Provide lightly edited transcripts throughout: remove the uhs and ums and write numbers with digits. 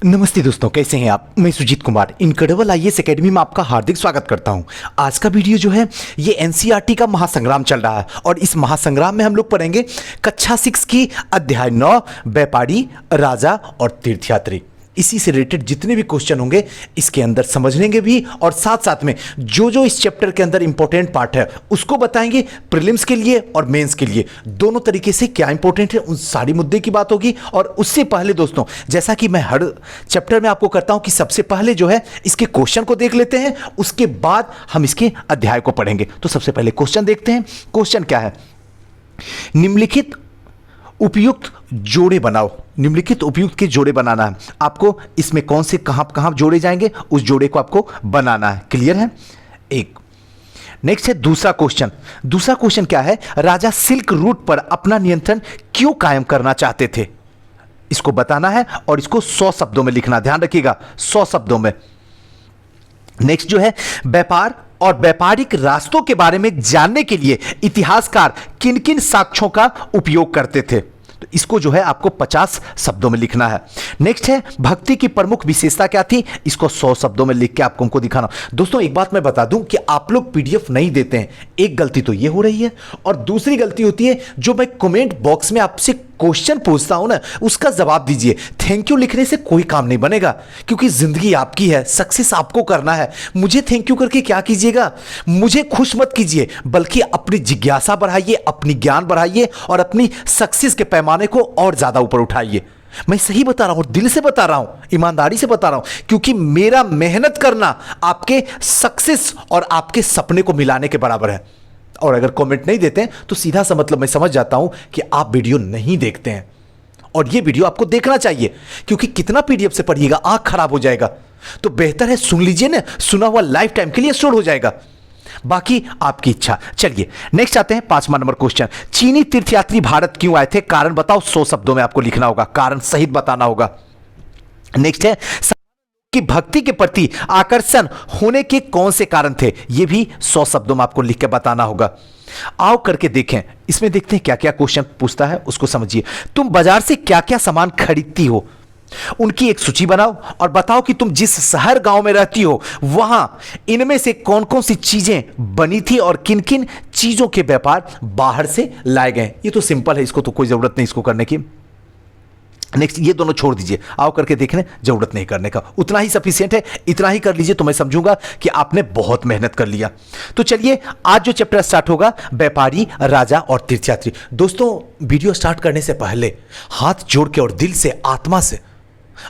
नमस्ते दोस्तों, कैसे हैं आप। मैं Sujit Kumar incredible IAS academy में आपका हार्दिक स्वागत करता हूं। आज का वीडियो जो है ये एनसीईआरटी का महासंग्राम चल रहा है और इस महासंग्राम में हम लोग पढ़ेंगे कक्षा 6 की अध्याय 9 व्यापारी, राजा और तीर्थयात्री। इसी से रिलेटेड जितने भी क्वेश्चन होंगे इसके अंदर समझ लेंगे भी और साथ साथ में जो जो इस चैप्टर के अंदर इंपॉर्टेंट पार्ट है उसको बताएंगे। प्रीलिम्स के लिए और मेंस के लिए दोनों तरीके से क्या इंपॉर्टेंट है उन सारी मुद्दे की बात होगी। और उससे पहले दोस्तों, जैसा कि मैं हर चैप्टर में आपको करता हूं कि सबसे पहले जो है इसके क्वेश्चन को देख लेते हैं, उसके बाद हम इसके अध्याय को पढ़ेंगे। तो सबसे पहले क्वेश्चन देखते हैं। क्वेश्चन क्या है, निम्नलिखित उपयुक्त जोड़े बनाओ। निम्नलिखित उपयुक्त के जोड़े बनाना है आपको। इसमें कौन से कहां जोड़े जाएंगे उस जोड़े को आपको बनाना है। क्लियर है। एक नेक्स्ट है दूसरा क्वेश्चन। दूसरा क्वेश्चन क्या है, राजा सिल्क रूट पर अपना नियंत्रण क्यों कायम करना चाहते थे, इसको बताना है और इसको 100 शब्दों में लिखना। ध्यान रखिएगा 100 शब्दों में। नेक्स्ट जो है, व्यापार और व्यापारिक रास्तों के बारे में जानने के लिए इतिहासकार किन किन साक्ष्यों का उपयोग करते थे, तो इसको जो है आपको 50 शब्दों में लिखना है। नेक्स्ट है, भक्ति की प्रमुख विशेषता क्या थी, इसको 100 शब्दों में लिख के आपको हमको दिखाना। दोस्तों एक बात मैं बता दूं कि आप लोग पीडीएफ नहीं देते हैं। एक गलती तो ये हो रही है और दूसरी गलती होती है जो मैं कमेंट बॉक्स में आपसे क्वेश्चन पूछता हूं ना उसका जवाब दीजिए। थैंक यू लिखने से कोई काम नहीं बनेगा क्योंकि जिंदगी आपकी है, सक्सेस आपको करना है। मुझे थैंक यू करके क्या कीजिएगा, मुझे खुश मत कीजिए, बल्कि अपनी जिज्ञासा बढ़ाइए, अपनी ज्ञान बढ़ाइए और अपनी सक्सेस के पैमाने को और ज्यादा ऊपर उठाइए। मैं सही बता रहा हूं, दिल से बता रहा हूं, ईमानदारी से बता रहा हूं, क्योंकि मेरा मेहनत करना आपके सक्सेस और आपके सपने को मिलाने के बराबर है। और अगर कमेंट नहीं देते हैं तो सीधा सा मतलब मैं समझ जाता हूं कि आप वीडियो नहीं देखते हैं। और ये वीडियो आपको देखना चाहिए क्योंकि कितना पीडीएफ से पढ़िएगा, आंख खराब हो जाएगा। तो बेहतर है सुन लीजिए ना, सुना हुआ लाइफ टाइम के लिए स्टोर हो जाएगा, बाकी आपकी इच्छा। चलिए नेक्स्ट आते हैं 5वां नंबर क्वेश्चन। चीनी तीर्थयात्री भारत क्यों आए थे, कारण बताओ। 100 शब्दों में आपको लिखना होगा, कारण सहित बताना होगा। नेक्स्ट है, कि भक्ति के प्रति आकर्षण होने के कौन से कारण थे, यह भी 100 शब्दों में आपको लिख के बताना होगा। आओ करके देखें, इसमें देखते हैं क्या क्या क्वेश्चन पूछता है, उसको समझिए। तुम बाजार से क्या क्या सामान खरीदती हो, उनकी एक सूची बनाओ और बताओ कि तुम जिस शहर गांव में रहती हो वहां इनमें से कौन कौन सी चीजें बनी थी और किन किन चीजों के व्यापार बाहर से लाए गए। ये तो सिंपल है, इसको तो कोई जरूरत नहीं इसको करने की। नेक्स्ट ये दोनों छोड़ दीजिए, आओ करके देखने, जरूरत नहीं करने का, उतना ही सफिशिएंट है। इतना ही कर लीजिए तो मैं समझूंगा कि आपने बहुत मेहनत कर लिया। तो चलिए आज जो चैप्टर स्टार्ट होगा, व्यापारी, राजा और तीर्थयात्री। दोस्तों वीडियो स्टार्ट करने से पहले हाथ जोड़ के और दिल से, आत्मा से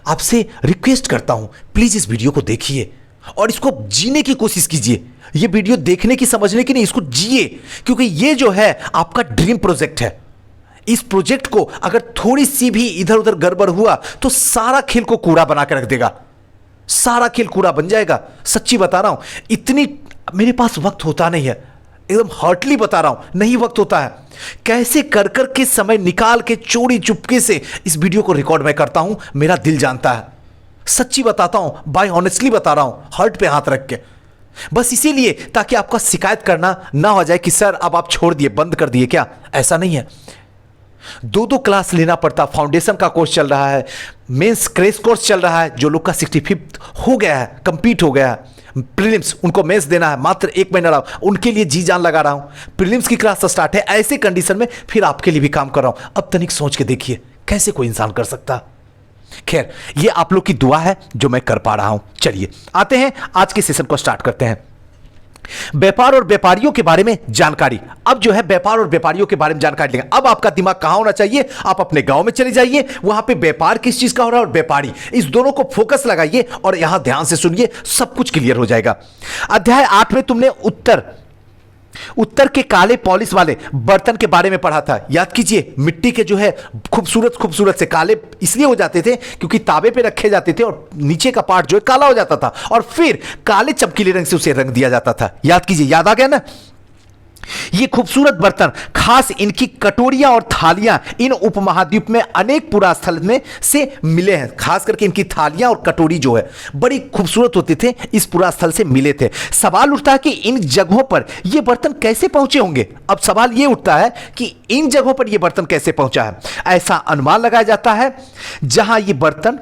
आपसे रिक्वेस्ट करता हूं, प्लीज इस वीडियो को देखिए और इसको जीने की कोशिश कीजिए। ये वीडियो देखने की, समझने की नहीं, इसको जिए, क्योंकि ये जो है आपका ड्रीम प्रोजेक्ट है। इस प्रोजेक्ट को अगर थोड़ी सी भी इधर उधर गड़बड़ हुआ तो सारा खेल को कूड़ा बना के रख देगा, सारा खेल कूड़ा बन जाएगा। सच्ची बता रहा हूं, इतनी मेरे पास वक्त होता नहीं है, एकदम हार्टली बता रहा हूं, नहीं वक्त होता है। कैसे कर कर के समय निकाल के चोरी चुपके से इस वीडियो को रिकॉर्ड मैं करता हूं, मेरा दिल जानता है। सच्ची बताता हूं, बाय ऑनेस्टली बता रहा हूं, हार्ट पे हाथ रख के, बस इसीलिए ताकि आपका शिकायत करना ना हो जाए कि सर अब आप छोड़ दिए, बंद कर दिए क्या। ऐसा नहीं है, 2-2 क्लास लेना पड़ता। फाउंडेशन का कोर्स चल रहा है, मेंस क्रैश कोर्स चल रहा है। जो लोग का 65 हो गया है, कंप्लीट हो गया है, प्रीलिम्स उनको मेंस देना है, मात्र 1 महीना रहा, उनके लिए जी जान लगा रहा हूं। प्रीलिम्स की क्लास स्टार्ट है, ऐसे कंडीशन में फिर आपके लिए भी काम कर रहा हूं। अब तनिक सोच के देखिए कैसे कोई इंसान कर सकता। खैर ये आप लोग की दुआ है जो मैं कर पा रहा हूं। चलिए आते हैं आज के सेशन को स्टार्ट करते हैं। व्यापार और व्यापारियों के बारे में जानकारी। अब जो है व्यापार और व्यापारियों के बारे में जानकारी लेंगे। अब आपका दिमाग कहां होना चाहिए, आप अपने गांव में चले जाइए, वहां पे व्यापार किस चीज का हो रहा है और व्यापारी, इस दोनों को फोकस लगाइए और यहां ध्यान से सुनिए, सब कुछ क्लियर हो जाएगा। अध्याय 8 में तुमने उत्तर के काले पॉलिश वाले बर्तन के बारे में पढ़ा था। याद कीजिए, मिट्टी के जो है खूबसूरत खूबसूरत से काले इसलिए हो जाते थे क्योंकि तावे पे रखे जाते थे और नीचे का पार्ट जो है काला हो जाता था और फिर काले चमकीले रंग से उसे रंग दिया जाता था। याद कीजिए, याद आ गया ना। ये खूबसूरत बर्तन, खास इनकी कटोरियां और थालियां इन उपमहाद्वीप में अनेक पुरास्थल में से मिले हैं। खास करके इनकी थालियां और कटोरी जो है बड़ी खूबसूरत होते थे, इस पुरास्थल से मिले थे। सवाल उठता है कि इन जगहों पर ये बर्तन कैसे पहुंचे होंगे। अब सवाल ये उठता है कि इन जगहों पर ये बर्तन कैसे पहुंचा है। ऐसा अनुमान लगाया जाता है जहां ये बर्तन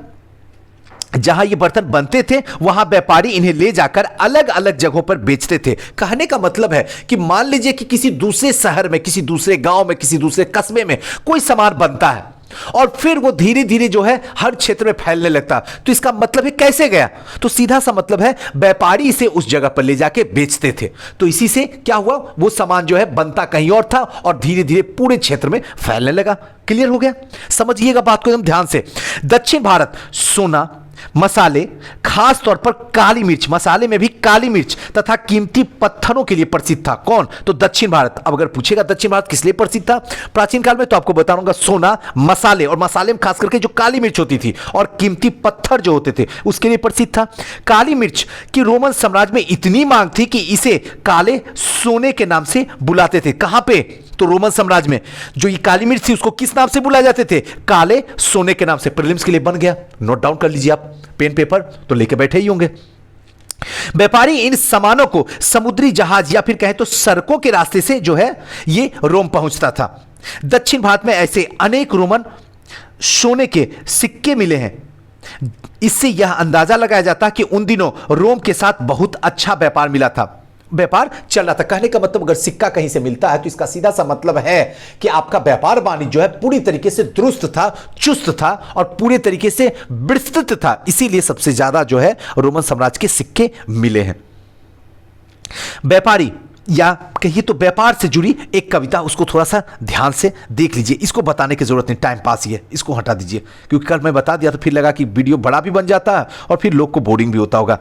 जहां ये बर्तन बनते थे वहां व्यापारी इन्हें ले जाकर अलग अलग जगहों पर बेचते थे। कहने का मतलब है कि मान लीजिए कि किसी दूसरे शहर में, किसी दूसरे गांव में, किसी दूसरे कस्बे में कोई सामान बनता है और फिर वो धीरे धीरे जो है हर क्षेत्र में फैलने लगता। तो इसका मतलब है कैसे गया, तो सीधा सा मतलब है व्यापारी इसे उस जगह पर ले जाके बेचते थे। तो इसी से क्या हुआ, वो सामान जो है बनता कहीं और था और धीरे धीरे पूरे क्षेत्र में फैलने लगा। क्लियर हो गया, समझिएगा बात को एकदम ध्यान से। दक्षिण भारत सोना, मसाले, खास तौर पर काली मिर्च, मसाले में भी काली मिर्च तथा कीमती पत्थरों के लिए प्रसिद्ध था। कौन, तो दक्षिण भारत। अब अगर पूछेगा दक्षिण भारत किस लिए प्रसिद्ध था प्राचीन काल में, तो आपको बताऊंगा सोना, मसाले, और मसाले में खास करके जो काली मिर्च होती थी और कीमती पत्थर जो होते थे उसके लिए प्रसिद्ध था। काली मिर्च की रोमन साम्राज्य में इतनी मांग थी कि इसे काले सोने के नाम से बुलाते थे। कहां पे, तो रोमन साम्राज्य में जो ये काली मिर्च थी उसको किस नाम से बुलाए जाते थे, काले सोने के नाम से। प्रीलिम्स के लिए बन गया, नोट डाउन कर लीजिए आप, पेन पेपर तो लेके बैठे ही होंगे। व्यापारी इन सामानों को समुद्री जहाज या फिर कहें तो सड़कों के रास्ते से जो है ये रोम पहुंचता था। दक्षिण भारत में ऐसे अनेक रोमन सोने के सिक्के मिले हैं। इससे यह अंदाजा लगाया जाता कि उन दिनों रोम के साथ बहुत अच्छा व्यापार मिला था, व्यापार चल रहा था। कहने का मतलब अगर सिक्का कहीं से मिलता है तो इसका सीधा सा मतलब है कि आपका व्यापार वाणिज्य जो है पूरी तरीके से दुरुस्त था, चुस्त था और पूरे तरीके से विस्तृत था। इसीलिए सबसे ज्यादा जो है रोमन साम्राज्य के सिक्के मिले हैं। व्यापारी या कहिए तो व्यापार से जुड़ी एक कविता, उसको थोड़ा सा ध्यान से देख लीजिए। इसको बताने की जरूरत नहीं, टाइम पास ही है, इसको हटा दीजिए, क्योंकि कल मैं बता दिया तो फिर लगा कि वीडियो बड़ा भी बन जाता है और फिर लोग को बोरिंग भी होता होगा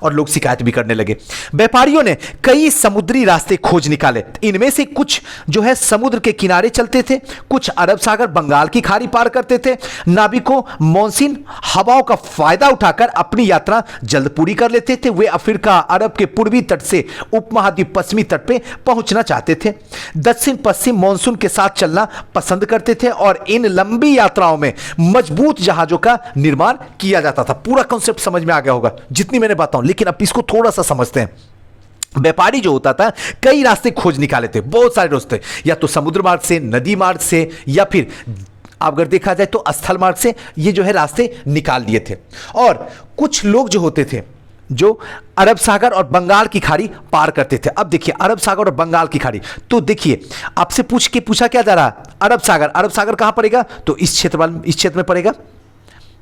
और लोग शिकायत भी करने लगे। व्यापारियों ने कई समुद्री रास्ते खोज निकाले। इनमें से कुछ जो है समुद्र के किनारे चलते थे, कुछ अरब सागर बंगाल की खाड़ी पार करते थे। नाविकों मॉनसून हवाओं का फायदा उठाकर अपनी यात्रा जल्द पूरी कर लेते थे। वे अफ्रीका, अरब के पूर्वी तट से उपमहाद्वीप पश्चिमी तट पे पहुंचना चाहते थे। दक्षिण पश्चिम मॉनसून के साथ चलना पसंद करते थे और इन लंबी यात्राओं में मजबूत जहाजों का निर्माण किया जाता था। पूरा कॉन्सेप्ट समझ में आ गया होगा जितनी मैंने बताऊं, लेकिन अब इसको थोड़ा सा समझते हैं। व्यापारी जो होता था कई रास्ते खोज निकाले थे, बहुत सारे रास्ते, या तो समुद्र मार्ग से, नदी मार्ग से, या फिर अगर देखा जाए तो स्थल मार्ग से, ये जो है रास्ते निकाल दिए थे। और कुछ लोग जो होते थे जो अरब सागर और बंगाल की खाड़ी पार करते थे। अब देखिए अरब सागर और बंगाल की खाड़ी, तो देखिए आपसे पूछा क्या जा रहा है, अरब सागर, अरब सागर कहां पड़ेगा, तो इस क्षेत्र में पड़ेगा,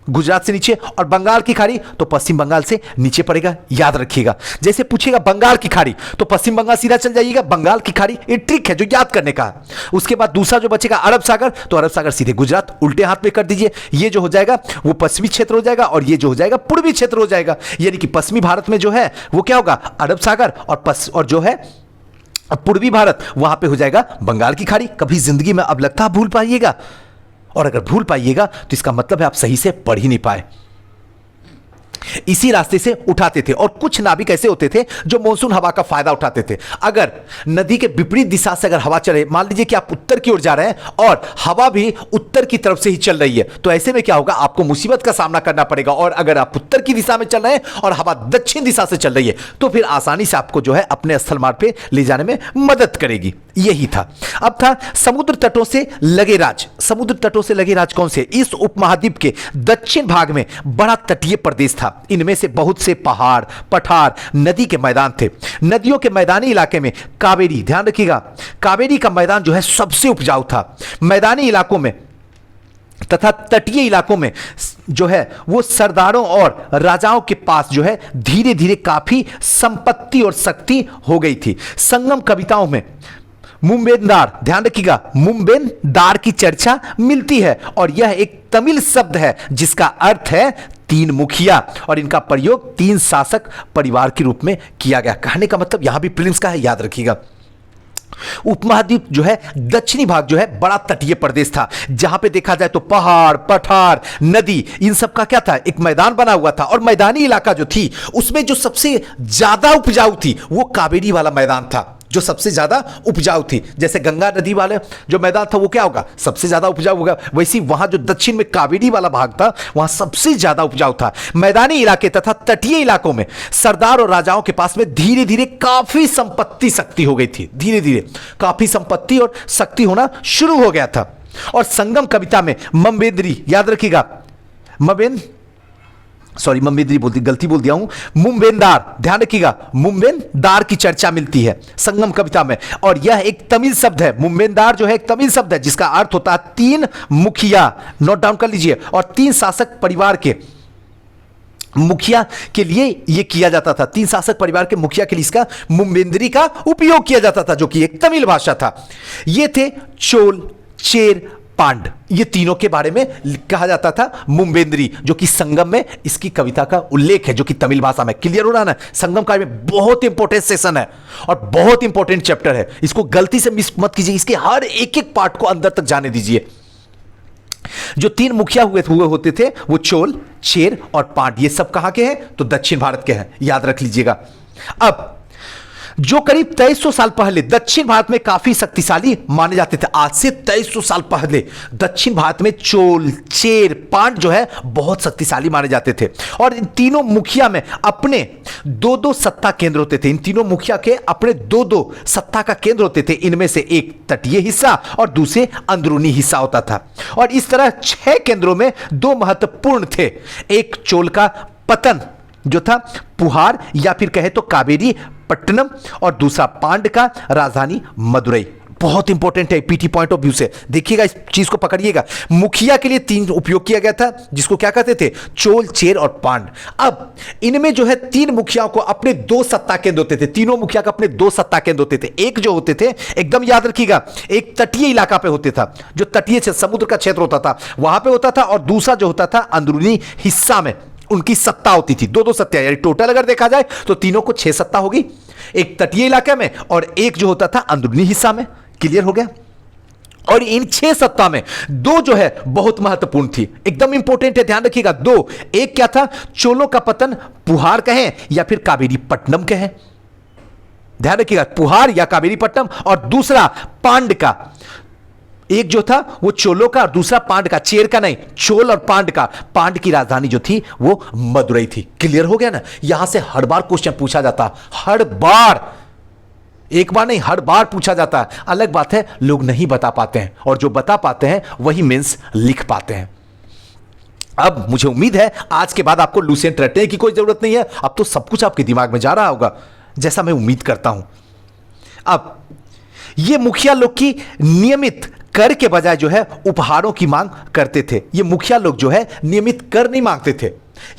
गुजरात से नीचे, और बंगाल की खाड़ी तो पश्चिम बंगाल से नीचे पड़ेगा। याद रखिएगा, जैसे पूछेगा बंगाल की खाड़ी तो पश्चिम बंगाल सीधा चल जाइएगा, बंगाल की खाड़ी, ये ट्रिक है जो याद करने का। उसके बाद दूसरा जो बचेगा अरब सागर, तो अरब सागर सीधे गुजरात उल्टे हाथ में कर दीजिए। ये जो हो जाएगा वो पश्चिमी क्षेत्र हो जाएगा और ये जो हो जाएगा पूर्वी क्षेत्र हो जाएगा। यानी कि पश्चिमी भारत में जो है वो क्या होगा, अरब सागर, और जो है पूर्वी भारत वहां पे हो जाएगा बंगाल की खाड़ी। कभी जिंदगी में अब लगता है भूल पाइएगा, और अगर भूल पाइएगा तो इसका मतलब है आप सही से पढ़ ही नहीं पाए। इसी रास्ते से उठाते थे। और कुछ नाविक ऐसे होते थे जो मॉनसून हवा का फायदा उठाते थे। अगर नदी के विपरीत दिशा से अगर हवा चले, मान लीजिए कि आप उत्तर की ओर जा रहे हैं और हवा भी उत्तर की तरफ से ही चल रही है, तो ऐसे में क्या होगा, आपको मुसीबत का सामना करना पड़ेगा। और अगर आप उत्तर की दिशा में चल रहे हैं और हवा दक्षिण दिशा से चल रही है, तो फिर आसानी से आपको जो है अपने स्थल मार्ग पे ले जाने में मदद करेगी। यही था। अब था समुद्र तटों से लगे राज। समुद्र तटों से लगे राज कौन से, इस उपमहाद्वीप के दक्षिण भाग में बड़ा तटीय प्रदेश था। इनमें से बहुत से पहाड़, पठार, नदी के मैदान थे। नदियों के मैदानी इलाके में कावेरी, ध्यान रखिएगा, कावेरी का मैदान जो है सबसे उपजाऊ था। मैदानी इलाकों में तथा तटीय इलाकों में जो है वो सरदारों और राजाओं के पास जो है धीरे धीरे काफी संपत्ति और शक्ति हो गई थी। संगम कविताओं में मुंबेनदार, ध्यान रखिएगा, मुंबेनदार की चर्चा मिलती है और यह एक तमिल शब्द है जिसका अर्थ है तीन मुखिया, और इनका प्रयोग तीन शासक परिवार के रूप में किया गया। कहने का मतलब यहां भी प्रीलिम्स का है, याद रखिएगा। उपमहाद्वीप जो है दक्षिणी भाग जो है बड़ा तटीय प्रदेश था, जहां पे देखा जाए तो पहाड़, पठार, नदी, इन सब का क्या था, एक मैदान बना हुआ था। और मैदानी इलाका जो थी उसमें जो सबसे ज्यादा उपजाऊ थी वो कावेरी वाला मैदान था, जो सबसे ज्यादा उपजाऊ थी। जैसे गंगा नदी वाले जो मैदान था वो क्या होगा, सबसे ज्यादा उपजाऊ होगा, वैसे वहां जो दक्षिण में कावेरी वाला भाग था वहां सबसे ज्यादा उपजाऊ था। मैदानी इलाके तथा तटीय इलाकों में सरदार और राजाओं के पास में धीरे धीरे काफी संपत्ति शक्ति हो गई थी। धीरे धीरे काफी संपत्ति और शक्ति होना शुरू हो गया था। और संगम कविता में मम्बेंद्री, याद रखिएगा, सॉरी मुम्बेंद्री बोलती, गलती बोल दिया हूं, मुम्बेनदार, ध्यान रखिएगा, मुम्बेनदार की चर्चा मिलती है संगम कविता में। और यह एक तमिल शब्द है, मुम्बेनदार जो है एक तमिल शब्द है जिसका अर्थ होता है तीन मुखिया, नोट डाउन कर लीजिए, और तीन शासक परिवार के मुखिया के लिए यह किया जाता था, तीन शासक परिवार के मुखिया के लिए इसका मुम्बेंद्री का उपयोग किया जाता था, जो कि एक तमिल भाषा था। ये थे चोल, चेर, पांड, ये तीनों के बारे में कहा जाता था मुम्बेंद्री, जो कि संगम में इसकी कविता का उल्लेख है, जो कि तमिल भाषा में। क्लियर हो रहा ना? संगम काव्य में बहुत इंपॉर्टेंट सेशन है और बहुत इंपॉर्टेंट चैप्टर है, इसको गलती से मिस मत कीजिए, इसके हर एक एक पार्ट को अंदर तक जाने दीजिए। जो तीन मुखिया हुए होते थे वो चोल, चेर और पांड, ये सब कहां के हैं? तो दक्षिण भारत के हैं, याद रख लीजिएगा। अब जो करीब 2300 साल पहले दक्षिण भारत में काफी शक्तिशाली माने जाते थे, आज से 2300 साल पहले दक्षिण भारत में चोल, चेर, पांड जो है बहुत शक्तिशाली माने जाते थे। और इन तीनों मुखिया में अपने दो दो सत्ता केंद्र होते थे, इन तीनों मुखिया के अपने दो दो सत्ता का केंद्र होते थे, इनमें से एक तटीय हिस्सा और दूसरे अंदरूनी हिस्सा होता था। और इस तरह 6 केंद्रों में 2 महत्वपूर्ण थे, एक चोल का पतन जो था पुहार या फिर कहे तो कावेरी पट्टनम, और दूसरा पांड का राजधानी मदुरई। बहुत इंपॉर्टेंट है पीटी पॉइंट ऑफ व्यू से, देखिएगा इस चीज को पकड़िएगा। मुखिया के लिए 3 उपयोग किया गया था, जिसको क्या कहते थे? चोल, चेर और पांड। अब इनमें जो है 3 मुखियाओं को अपने 2 सत्ता केंद्र होते थे, तीनों मुखिया का अपने 2 सत्ता केंद्र होते थे। एक जो होते थे, एकदम याद रखिएगा, एक तटीय इलाका पे होते था, जो तटीय समुद्र का क्षेत्र होता था वहां पे होता था, और दूसरा जो होता था अंदरूनी हिस्सा में उनकी सत्ता होती थी। 2 सत्ता, यानी टोटल अगर देखा जाए तो तीनों को 6 सत्ता होगी, एक तटीय इलाके में और एक जो होता था अंदरूनी हिस्सा में। क्लियर हो गया? और इन 6 सत्ता में 2 जो है बहुत महत्वपूर्ण थी, एकदम इंपॉर्टेंट है, ध्यान रखिएगा। 2, एक क्या था? चोलों का पतन पुहार कहें या फिर कावेरी पट्टनम कहें, ध्यान रखिएगा, पुहार या कावेरी पट्टनम। और दूसरा पांड का, एक जो था वो चोलों का और दूसरा पांड का, चेर का नहीं, चोल और पांड का। पांड की राजधानी जो थी वो मदुरई थी। क्लियर हो गया ना? यहां से हर बार क्वेश्चन पूछा जाता, हर बार, एक बार नहीं, हर बार पूछा जाता है। अलग बात है लोग नहीं बता पाते हैं, और जो बता पाते हैं वही मेंस लिख पाते हैं। अब मुझे उम्मीद है आज के बाद आपको लूसेंट रटने की कोई जरूरत नहीं है, अब तो सब कुछ आपके दिमाग में जा रहा होगा, जैसा मैं उम्मीद करता हूं। अब ये मुखिया लोग की नियमित कर के बजाय जो है उपहारों की मांग करते थे। ये मुखिया लोग जो है नियमित कर नहीं मांगते थे,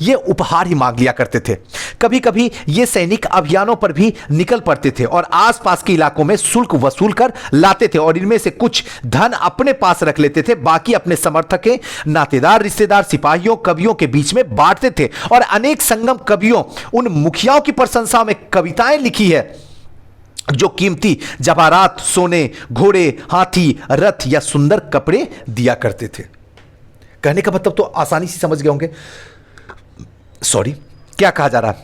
ये उपहार ही मांग लिया करते थे। कभी कभी ये सैनिक अभियानों पर भी निकल पड़ते थे और आसपास के इलाकों में शुल्क वसूल कर लाते थे, और इनमें से कुछ धन अपने पास रख लेते थे, बाकी अपने समर्थक, नातेदार, रिश्तेदार, सिपाहियों, कवियों के बीच में बांटते थे। और अनेक संगम कवियों उन मुखियाओं की प्रशंसा में कविताएं लिखी है, जो कीमती जवाहरात, सोने, घोड़े, हाथी, रथ या सुंदर कपड़े दिया करते थे। कहने का मतलब तो आसानी से समझ गए होंगे। सॉरी, क्या कहा जा रहा?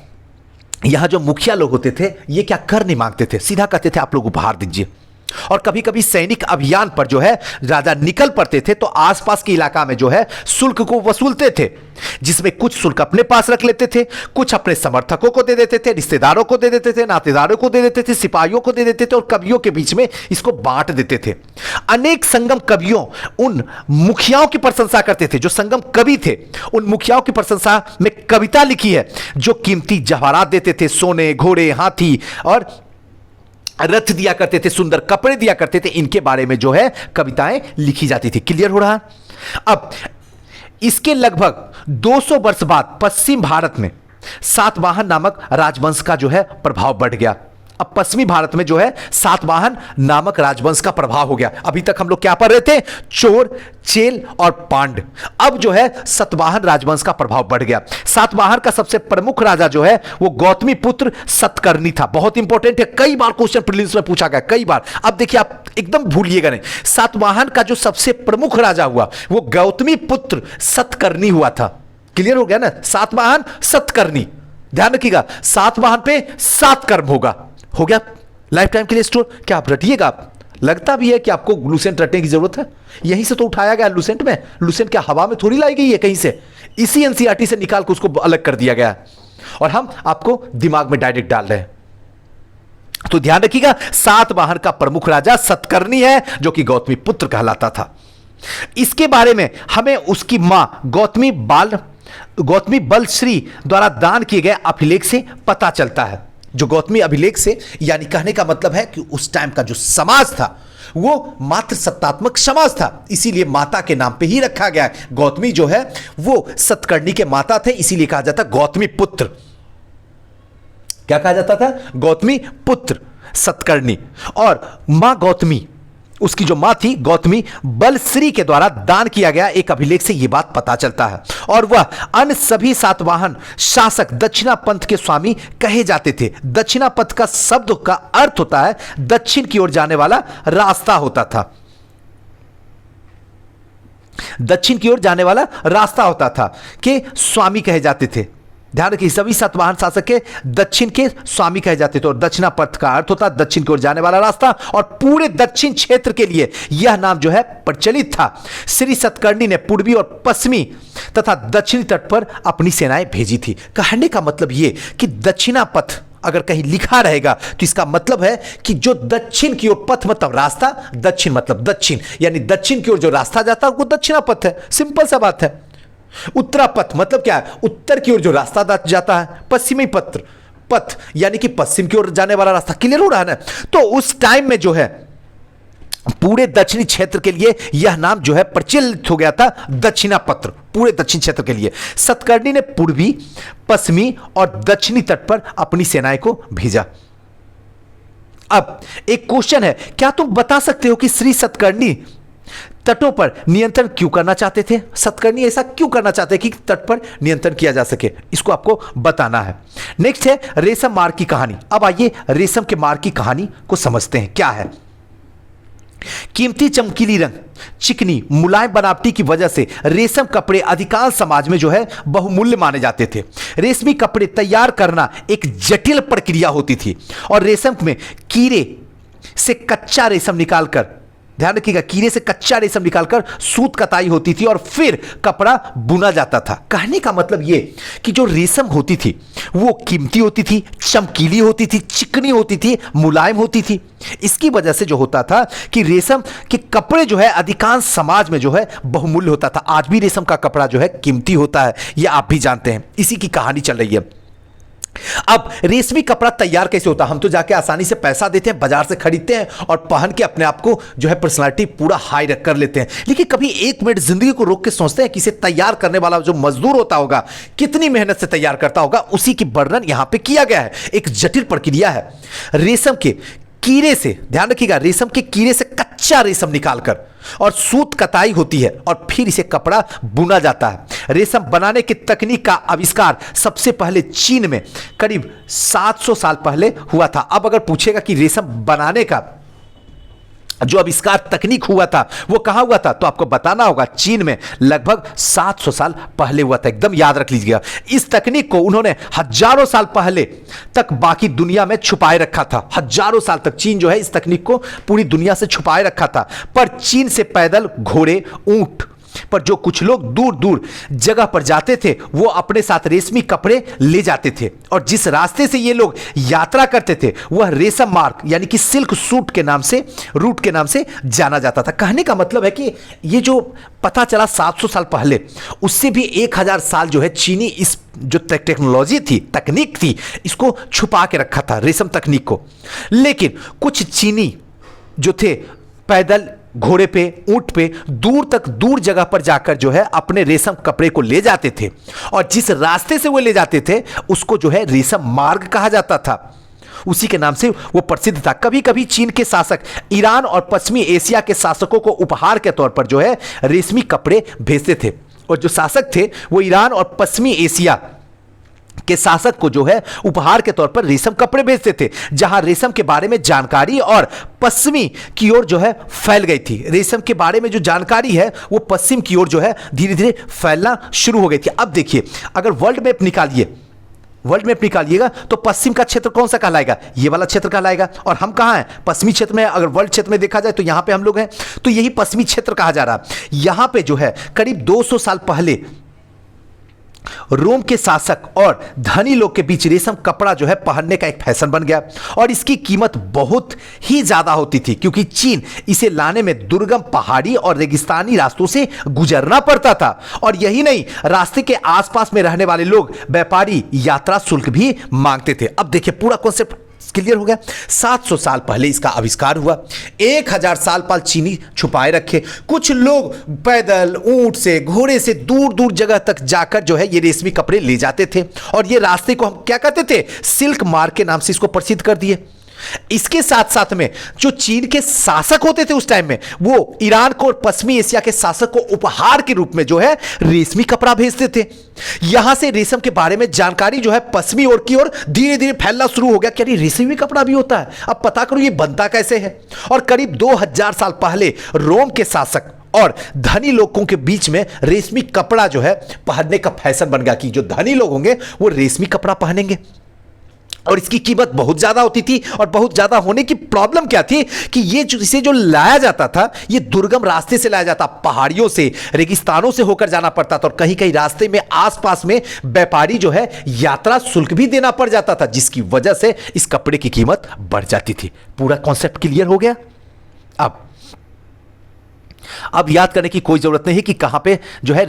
यहां जो मुखिया लोग होते थे ये क्या कर नहीं मांगते थे, सीधा कहते थे आप लोग उपहार दीजिए। और कभी कभी सैनिक अभियान पर जो है राजा निकल पड़ते थे तो आसपास के इलाका में जो है शुल्क को वसूलते थे, जिसमें कुछ शुल्क अपने पास रख लेते थे, कुछ अपने समर्थकों को दे देते थे, रिश्तेदारों को दे देते थे, नातेदारों को दे देते थे, सिपाहियों को दे देते थे, और कवियों के बीच में इसको बांट देते थे। अनेक संगम कवियों उन मुखियाओं की प्रशंसा करते थे, जो संगम कवि थे उन मुखियाओं की प्रशंसा में कविता लिखी है, जो कीमती जवाहरात देते थे, सोने, घोड़े, हाथी और रथ दिया करते थे, सुंदर कपड़े दिया करते थे। इनके बारे में जो है कविताएं लिखी जाती थी। क्लियर हो रहा? अब इसके लगभग 200 वर्ष बाद पश्चिम भारत में सातवाहन नामक राजवंश का जो है प्रभाव बढ़ गया। अब पश्चिमी भारत में जो है सातवाहन नामक राजवंश का प्रभाव हो गया। अभी तक हम लोग क्या पढ़ रहे थे? चोर, चेल और पांड। अब जो है सातवाहन राजवंश का प्रभाव बढ़ गया। सातवाहन का सबसे प्रमुख राजा जो है वो गौतमी पुत्र सतकर्णी था। बहुत इंपॉर्टेंट है, कई बार क्वेश्चन प्रीलिम्स में पूछा गया, कई बार। अब देखिए, आप एकदम भूलिएगा नहीं, सातवाहन का जो सबसे प्रमुख राजा हुआ वो गौतमी पुत्र सतकर्णी हुआ था। क्लियर हो गया ना? सातवाहन, सतकर्णी, ध्यान रखिएगा, सातवाहन पे 7 कर्म होगा। हो गया लाइफ टाइम के लिए स्टोर। क्या आप रटिएगा? आप लगता भी है कि आपको लूसेंट रटने की जरूरत है? यहीं से तो उठाया गया लूसेंट में। लूसेंट क्या हवा में थोड़ी लाई गई है कहीं से? इसी एनसीईआरटी से निकाल के उसको अलग कर दिया गया और हम आपको दिमाग में डायरेक्ट डाल रहे हैं। तो ध्यान रखिएगा, सातवाहन का प्रमुख राजा सतकर्णी है, जो कि गौतमी पुत्र कहलाता था। इसके बारे में हमें उसकी मां गौतमी बाल गौतमी बलश्री द्वारा दान किए गए अभिलेख से पता चलता है। जो गौतमी अभिलेख से, यानी कहने का मतलब है कि उस टाइम का जो समाज था वो मात्र सत्तात्मक समाज था, इसीलिए माता के नाम पे ही रखा गया है। गौतमी जो है वो सतकर्णी के माता थे, इसीलिए कहा जाता गौतमी पुत्र। क्या कहा जाता था? गौतमी पुत्र सतकर्णी। और मां गौतमी, उसकी जो मां थी गौतमी बलश्री के द्वारा दान किया गया एक अभिलेख से यह बात पता चलता है। और वह अन्य सभी सातवाहन शासक दक्षिणा पंथ के स्वामी कहे जाते थे। दक्षिणा पंथ का शब्द का अर्थ होता है दक्षिण की ओर जाने वाला रास्ता होता था। दक्षिण की ओर जाने वाला रास्ता होता था के स्वामी कहे जाते थे। ध्यान रखिए, सभी सातवाहन शासक के दक्षिण के स्वामी कहे जाते थे। और दक्षिणा पथ का अर्थ होता दक्षिण की ओर जाने वाला रास्ता, और पूरे दक्षिण क्षेत्र के लिए यह नाम जो है प्रचलित था। श्री सतकर्णी ने पूर्वी और पश्चिमी तथा दक्षिणी तट पर अपनी सेनाएं भेजी थी। कहने का मतलब यह कि दक्षिणा पथ अगर कहीं लिखा रहेगा तो इसका मतलब है कि जो दक्षिण की ओर, पथ मतलब रास्ता, दक्षिण मतलब दक्षिण, यानी दक्षिण की ओर जो रास्ता जाता है वो दक्षिणा पथ है। सिंपल सा बात है। उत्तरा पथ मतलब क्या है? उत्तर की ओर जो रास्ता जाता है। पश्चिमी पथ यानी कि पश्चिम की ओर जाने वाला रास्ता। क्लियर हो रहा है ना? तो उस टाइम में जो है पूरे दक्षिणी क्षेत्र के लिए यह नाम जो है प्रचलित हो गया था, दक्षिणा पत्र, पूरे दक्षिण क्षेत्र के लिए। सतकर्णी ने पूर्वी, पश्चिमी और दक्षिणी तट पर अपनी सेनाएं को भेजा। अब एक क्वेश्चन है, क्या तुम बता सकते हो कि श्री सतकर्णी तटों पर नियंत्रण क्यों करना चाहते थे? सतकर्णी ऐसा क्यों करना चाहते कि तट पर नियंत्रण किया जा सके? इसको आपको बताना है। नेक्स्ट है रेशम मार्ग की कहानी। अब आइए रेशम के मार्ग की कहानी को समझते हैं। क्या है? कीमती चमकीली रंग, चिकनी मुलायम बनावटी की वजह से रेशम कपड़े अधिकांश समाज में जो है बहुमूल्य माने जाते थे। रेशमी कपड़े तैयार करना एक जटिल प्रक्रिया होती थी और रेशम में कीड़े से कच्चा रेशम निकालकर, ध्यान रखिएगा, कीड़े से कच्चा रेशम निकालकर सूत कताई होती थी और फिर कपड़ा बुना जाता था। कहने का मतलब यह कि जो रेशम होती थी वो कीमती होती थी, चमकीली होती थी, चिकनी होती थी, मुलायम होती थी। इसकी वजह से जो होता था कि रेशम के कपड़े जो है अधिकांश समाज में जो है बहुमूल्य होता था। आज भी रेशम का कपड़ा जो है कीमती होता है, यह आप भी जानते हैं। इसी की कहानी चल रही है। अब रेशमी कपड़ा तैयार कैसे होता है? हम तो जाके आसानी से पैसा देते हैं, बाजार से खरीदते हैं और पहन के अपने आप को जो है पर्सनालिटी पूरा हाई रख कर लेते हैं। लेकिन कभी एक मिनट जिंदगी को रोक के सोचते हैं कि इसे तैयार करने वाला जो मजदूर होता होगा कितनी मेहनत से तैयार करता होगा? उसी की वर्णन यहां पे किया गया है। एक जटिल प्रक्रिया है। रेशम के कीड़े से, ध्यान रखिएगा, रेशम के कीड़े से कच्चा रेशम निकालकर और सूत कताई होती है और फिर इसे कपड़ा बुना जाता है। रेशम बनाने की तकनीक का आविष्कार सबसे पहले चीन में करीब 700 साल पहले हुआ था। अब अगर पूछेगा कि रेशम बनाने का जो आविष्कार तकनीक हुआ था वो कहां हुआ था, तो आपको बताना होगा चीन में लगभग 700 साल पहले हुआ था। एकदम याद रख लीजिएगा। इस तकनीक को उन्होंने हजारों साल पहले तक बाकी दुनिया में छुपाए रखा था। हजारों साल तक चीन जो है इस तकनीक को पूरी दुनिया से छुपाए रखा था। पर चीन से पैदल, घोड़े, ऊंट पर जो कुछ लोग दूर दूर जगह पर जाते थे वो अपने साथ रेशमी कपड़े ले जाते थे और जिस रास्ते से ये लोग यात्रा करते थे वह रेशम मार्ग यानी कि सिल्क सूट के नाम से, रूट के नाम से जाना जाता था। कहने का मतलब है कि ये जो पता चला 700 साल पहले, उससे भी 1000 साल जो है चीनी इस जो टेक्नोलॉजी थी, तकनीक थी, इसको छुपा के रखा था, रेशम तकनीक को। लेकिन कुछ चीनी जो थे पैदल, घोड़े पे, ऊंट पे दूर जगह पर जाकर जो है अपने रेशम कपड़े को ले जाते थे और जिस रास्ते से वो ले जाते थे उसको जो है रेशम मार्ग कहा जाता था। उसी के नाम से वो प्रसिद्ध था। कभी कभी चीन के शासक ईरान और पश्चिमी एशिया के शासकों को उपहार के तौर पर जो है रेशमी कपड़े भेजते थे और जो शासक थे वो ईरान और पश्चिमी एशिया के शासक को जो है उपहार के तौर पर रेशम कपड़े भेजते थे, जहां रेशम के बारे में जानकारी और पश्चिमी की ओर जो है फैल गई थी। रेशम के बारे में जो जानकारी है वो पश्चिम की ओर जो है धीरे धीरे फैलना शुरू हो गई थी। अब देखिए, अगर वर्ल्ड मैप निकालिएगा तो पश्चिम का क्षेत्र कौन सा कहलाएगा? ये वाला क्षेत्र कहलाएगा। और हम कहां हैं? पश्चिमी क्षेत्र में। अगर वर्ल्ड क्षेत्र में देखा जाए तो यहां पे हम लोग हैं, तो यही पश्चिमी क्षेत्र कहा जा रहा है। यहां पे जो है करीब 200 साल पहले रोम के शासक और धनी लोग के बीच रेशम कपड़ा जो है पहनने का एक फैशन बन गया और इसकी कीमत बहुत ही ज्यादा होती थी क्योंकि चीन इसे लाने में दुर्गम पहाड़ी और रेगिस्तानी रास्तों से गुजरना पड़ता था। और यही नहीं, रास्ते के आसपास में रहने वाले लोग व्यापारी यात्रा शुल्क भी मांगते थे। अब देखिए पूरा कॉन्सेप्ट क्लियर हो गया। 700 साल पहले इसका आविष्कार हुआ। 1000 साल पाल चीनी छुपाए रखे। कुछ लोग पैदल, ऊंट से, घोड़े से दूर दूर जगह तक जाकर जो है ये रेशमी कपड़े ले जाते थे और ये रास्ते को हम क्या कहते थे, सिल्क मार्ग के नाम से इसको प्रसिद्ध कर दिए। इसके साथ साथ में जो चीन के शासक होते थे उस टाइम में, वो ईरान को और पश्चिमी एशिया के शासक को उपहार के रूप में जो है रेशमी कपड़ा भेजते थे। यहां से रेशम के बारे में जानकारी जो है पश्चिमी ओर की ओर धीरे धीरे फैलना शुरू हो गया कि अरे रेशमी कपड़ा भी होता है, अब पता करो ये बनता कैसे है। और करीब 2000 साल पहले रोम के शासक और धनी लोगों के बीच में रेशमी कपड़ा जो है पहनने का फैशन बन गया कि जो धनी लोग होंगे वो रेशमी कपड़ा पहनेंगे और इसकी कीमत बहुत ज्यादा होती थी। और बहुत ज्यादा होने की प्रॉब्लम क्या थी कि ये इसे जो लाया जाता था ये दुर्गम रास्ते से लाया जाता, पहाड़ियों से, रेगिस्तानों से होकर जाना पड़ता था और कहीं कहीं रास्ते में आसपास में व्यापारी जो है यात्रा शुल्क भी देना पड़ जाता था, जिसकी वजह से इस कपड़े की कीमत बढ़ जाती थी। पूरा कॉन्सेप्ट क्लियर हो गया। अब याद करने की कोई जरूरत नहीं है कि कहां पे जो है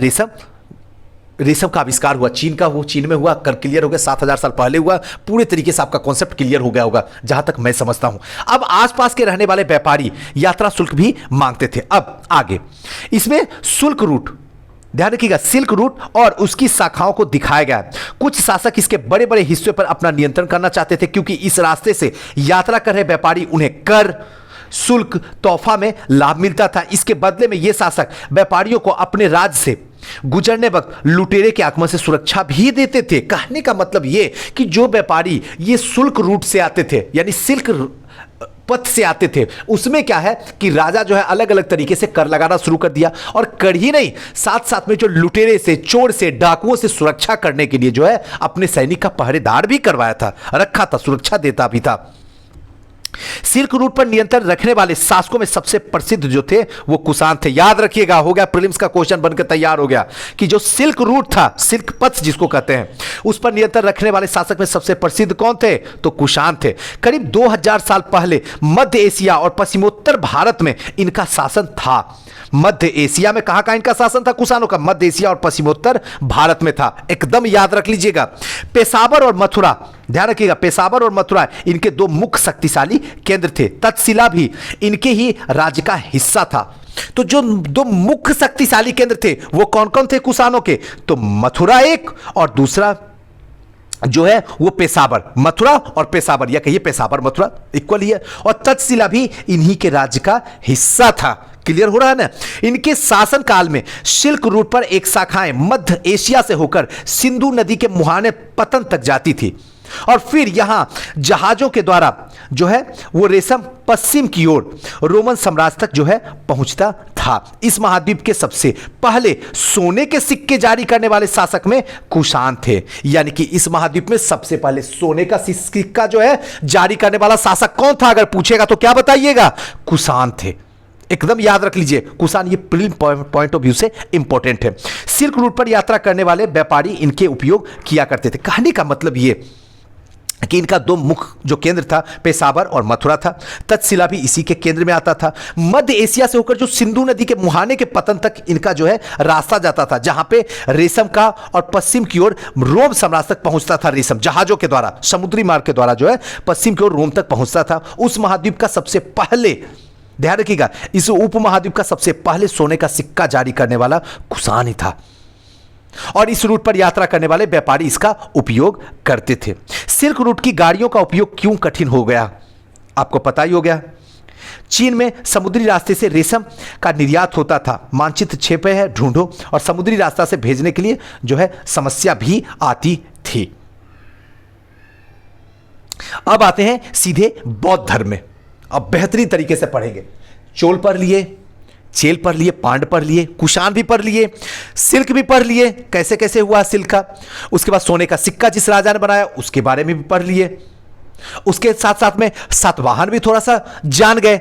रेशम का आविष्कार हुआ। चीन का वो चीन में हुआ, कर क्लियर हो गया। 7000 साल पहले हुआ। पूरे तरीके से आपका कॉन्सेप्ट क्लियर हो गया होगा जहां तक मैं समझता हूं। अब आसपास के रहने वाले व्यापारी यात्रा शुल्क भी मांगते थे। अब आगे इसमें शुल्क रूट, ध्यान रखिएगा, सिल्क रूट और उसकी शाखाओं को दिखाया गया। कुछ शासक इसके बड़े बड़े हिस्से पर अपना नियंत्रण करना चाहते थे क्योंकि इस रास्ते से यात्रा कर रहे व्यापारी उन्हें कर, शुल्क, तोहफा में लाभ मिलता था। इसके बदले में ये शासक व्यापारियों को अपने राज्य से गुजरने वक्त लुटेरे के आक्रमण से सुरक्षा भी देते थे। कहने का मतलब ये कि जो व्यापारी ये शुल्क रूट से आते थे यानी सिल्क पथ से आते थे, उसमें क्या है कि राजा जो है अलग अलग तरीके से कर लगाना शुरू कर दिया। और कर ही नहीं, साथ साथ में जो लुटेरे से, चोर से, डाकुओं से सुरक्षा करने के लिए जो है अपने सैनिक का पहरेदार भी करवाया था, रखा था, सुरक्षा देता भी था। सिल्क रूट पर नियंत्रण रखने वाले शासकों में सबसे प्रसिद्ध जो थे वो कुषाण थे। याद रखिएगा, हो गया प्रीलिम्स का क्वेश्चन बनकर तैयार हो गया कि जो सिल्क रूट था, सिल्क पथ जिसको कहते हैं, उस पर नियंत्रण रखने वाले शासक में सबसे प्रसिद्ध कौन थे, तो कुषाण थे। करीब 2000 साल पहले मध्य एशिया और पश्चिमोत्तर भारत में इनका शासन था। मध्य एशिया में कहां इनका शासन था कुषाणों का, मध्य एशिया और पश्चिमोत्तर भारत में था। एकदम याद रख लीजिएगा। पेशावर और मथुरा, ध्यान रखिएगा, पेशावर और मथुरा इनके दो मुख्य शक्तिशाली केंद्र थे। तक्षशिला भी इनके ही राज्य का हिस्सा था। तो जो दो मुख्य शक्तिशाली केंद्र थे वो कौन कौन थे कुषाणों के, तो मथुरा एक और दूसरा जो है वो पेशावर। मथुरा और पेशावर, या कहिए पेशावर मथुरा इक्वल ही है। और तक्षशिला भी इन्हीं के राज्य का हिस्सा था। क्लियर हो रहा है ना। इनके शासन काल में सिल्क रूट पर एक शाखाएं मध्य एशिया से होकर सिंधु नदी के मुहाने पतन तक जाती थी और फिर यहां जहाजों के द्वारा जो है वो रेशम पश्चिम की ओर रोमन साम्राज्य तक जो है पहुंचता था। इस महाद्वीप के सबसे पहले सोने के सिक्के जारी करने वाले शासक में कुषाण थे। यानी कि इस महाद्वीप में सबसे पहले सोने का सिक्का जो है जारी करने वाला शासक कौन था, अगर पूछेगा तो क्या बताइएगा, कुषाण थे। एकदम याद रख लीजिए, कुषाण ये प्रीलिम पॉइंट ऑफ व्यू से इंपॉर्टेंट है। सिल्क रूट पर यात्रा करने वाले व्यापारी इनके उपयोग किया करते थे। कहने का मतलब ये कि इनका दो मुख्य जो केंद्र था पेशावर और मथुरा था। तक्षशिला भी इसी के केंद्र में आता था। मध्य एशिया से होकर जो सिंधु नदी के मुहाने के पतन तक इनका जो है रास्ता जाता था, जहां पे रेशम का, और पश्चिम की ओर रोम साम्राज्य तक पहुंचता था रेशम, जहाजों के द्वारा, समुद्री मार्ग के द्वारा जो है पश्चिम की ओर रोम तक पहुंचता था। उस महाद्वीप का सबसे पहले, ध्यान रखिएगा, इस उपमहाद्वीप का सबसे पहले सोने का सिक्का जारी करने वाला कुषाण ही था और इस रूट पर यात्रा करने वाले व्यापारी इसका उपयोग करते थे। सिल्क रूट की गाड़ियों का उपयोग क्यों कठिन हो गया, आपको पता ही हो गया। चीन में समुद्री रास्ते से रेशम का निर्यात होता था। मानचित्र छेपे है, ढूंढो। और समुद्री रास्ता से भेजने के लिए जो है समस्या भी आती थी। अब आते हैं सीधे बौद्ध धर्म में। अब बेहतरीन तरीके से पढ़ेंगे। चोल पढ़ लिए, चेल पढ़ लिए, पांड पढ़ लिए, कुषाण भी पढ़ लिए, सिल्क भी पढ़ लिए, कैसे कैसे हुआ सिल्क का। उसके बाद सोने का सिक्का जिस राजा ने बनाया उसके बारे में भी पढ़ लिए। उसके साथ साथ में सातवाहन भी थोड़ा सा जान गए।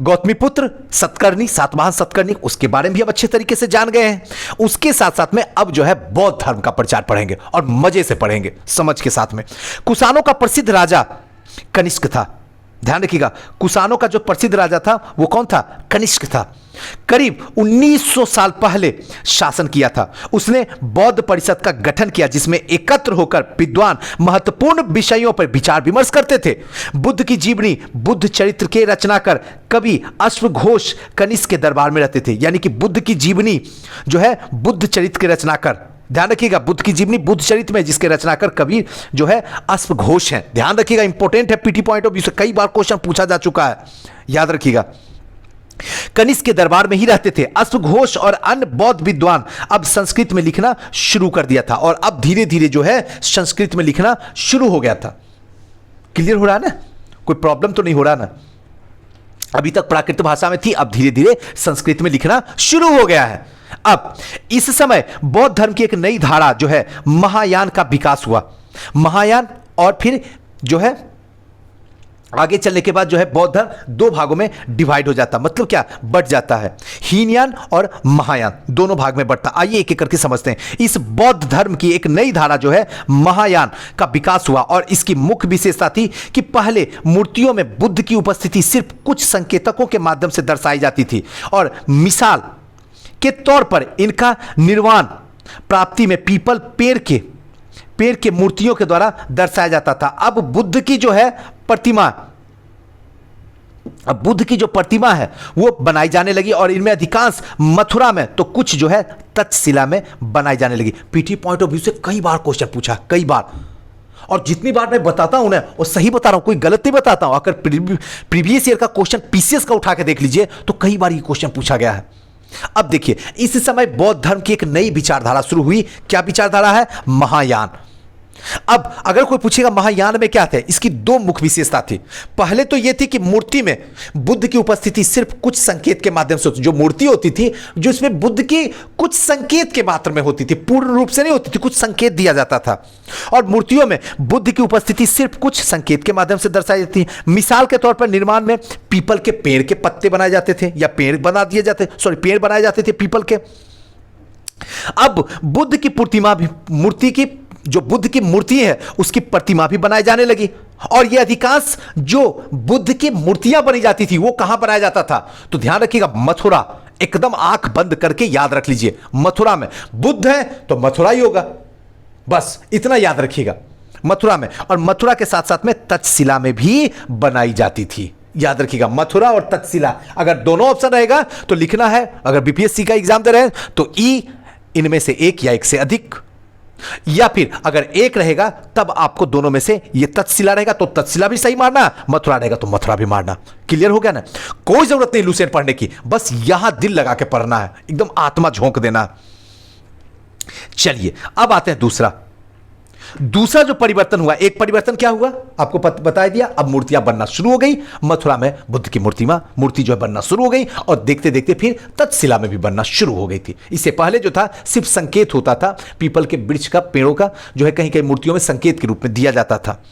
गौतमीपुत्र सतकर्णी, सातवाहन सतकर्णी, उसके बारे में भी हम अच्छे तरीके से जान गए हैं। उसके साथ साथ में अब जो है बौद्ध धर्म का प्रचार पढ़ेंगे और मजे से पढ़ेंगे, समझ के साथ में। कुषाणों का प्रसिद्ध राजा कनिष्क था। ध्यान रखिएगा, कुषाणों का जो प्रसिद्ध राजा था वो कौन था? कनिष्क था। करीब 1900 साल पहले शासन किया था। उसने बौद्ध परिषद का गठन किया जिसमें एकत्र होकर विद्वान महत्वपूर्ण विषयों पर विचार विमर्श करते थे। बुद्ध की जीवनी, बुद्ध चरित्र के रचनाकार कवि अश्वघोष कनिष्क के दरबार में रहते थे। यानी कि बुद्ध की जीवनी जो है बुद्ध चरित्र के रचनाकार, ध्यान रखिएगा, बुद्ध की जीवनी बुद्ध चरित्र में जिसके रचनाकार कवि जो है अश्वघोष हैं। ध्यान रखिएगा, इंपॉर्टेंट है, पीटी पॉइंट ऑफ व्यू से कई बार क्वेश्चन पूछा जा चुका है, याद रखिएगा। कनिष्क के दरबार में ही रहते थे। अश्वघोष और अन्य बौद्ध विद्वान अब संस्कृत में लिखना शुरू कर दिया था और अब धीरे धीरे जो है संस्कृत में लिखना शुरू हो गया था। क्लियर हो रहा है ना? कोई प्रॉब्लम तो नहीं हो रहा ना? अभी तक प्राकृत भाषा में थी, अब धीरे धीरे संस्कृत में लिखना शुरू हो गया है। अब इस समय बौद्ध धर्म की एक नई धारा जो है महायान का विकास हुआ। महायान और फिर जो है आगे चलने के बाद जो है बौद्ध धर्म दो भागों में डिवाइड हो जाता, मतलब क्या, बट जाता है। हीनयान और महायान दोनों भाग में बढ़ता। आइए एक एक करके समझते हैं। इस बौद्ध धर्म की एक नई धारा जो है महायान का विकास हुआ और इसकी मुख्य विशेषता थी कि पहले मूर्तियों में बुद्ध की उपस्थिति सिर्फ कुछ संकेतकों के माध्यम से दर्शाई जाती थी और मिसाल के तौर पर इनका निर्वाण प्राप्ति में पीपल पेड़ के मूर्तियों के द्वारा दर्शाया जाता था। अब बुद्ध की जो प्रतिमा है वो बनाई जाने लगी और इनमें अधिकांश मथुरा में तो कुछ जो है तक्षशिला में बनाई जाने लगी। पीटी पॉइंट ऑफ व्यू से कई बार क्वेश्चन पूछा, कई बार, और जितनी बार मैं बताता हूं ना वो सही बता रहा हूं, कोई गलत नहीं बताता हूं। अगर प्रीवियस ईयर का क्वेश्चन पीसीएस का उठा के देख लीजिए तो कई बार ये क्वेश्चन पूछा गया है। अब देखिए, इस समय बौद्ध धर्म की एक नई विचारधारा शुरू हुई। क्या विचारधारा है? महायान। अब अगर कोई पूछेगा महायान में क्या थे, इसकी दो मुख्य विशेषता थी। पहले तो यह थी कि मूर्ति में बुद्ध की उपस्थिति सिर्फ कुछ संकेत के माध्यम से होती, जो मूर्ति होती थी जो इसमें बुद्ध की कुछ संकेत के मात्र में होती थी, पूर्ण रूप से नहीं होती थी, कुछ संकेत दिया जाता था। और मूर्तियों में बुद्ध की उपस्थिति सिर्फ कुछ संकेत के माध्यम से दर्शाई जाती है। मिसाल के तौर पर निर्माण में पीपल के पेड़ के पत्ते बनाए जाते थे या पेड़ बनाए जाते थे पीपल के। अब बुद्ध की बुद्ध की मूर्ति है उसकी प्रतिमा भी बनाई जाने लगी और यह अधिकांश जो बुद्ध की मूर्तियां बनी जाती थी वो कहां बनाया जाता था? तो ध्यान रखिएगा, मथुरा। एकदम आंख बंद करके याद रख लीजिए, मथुरा में बुद्ध है तो मथुरा ही होगा, बस इतना याद रखिएगा, मथुरा में। और मथुरा के साथ साथ में तक्षशिला में भी बनाई जाती थी। याद रखिएगा, मथुरा और तक्षशिला। अगर दोनों ऑप्शन रहेगा तो लिखना है, अगर बीपीएससी का एग्जाम दे रहे हैं तो ई इनमें से एक या एक से अधिक, या फिर अगर एक रहेगा तब आपको दोनों में से ये तक्षशिला रहेगा तो तक्षशिला भी सही मारना, मथुरा रहेगा तो मथुरा भी मारना। क्लियर हो गया ना? कोई जरूरत नहीं लुसेंट पढ़ने की, बस यहां दिल लगा के पढ़ना है, एकदम आत्मा झोंक देना। चलिए अब आते हैं दूसरा जो परिवर्तन हुआ। एक परिवर्तन क्या हुआ आपको बता दिया, अब मूर्तियां बनना शुरू हो गई। मथुरा में बुद्ध की मूर्ति जो है बनना शुरू हो गई और देखते देखते फिर तक्षशिला में भी बनना शुरू हो गई थी। इससे पहले जो था सिर्फ संकेत होता था, पीपल के वृक्ष का, पेड़ों का जो है कहीं कहीं मूर्तियों में संकेत के रूप में दिया जाता था।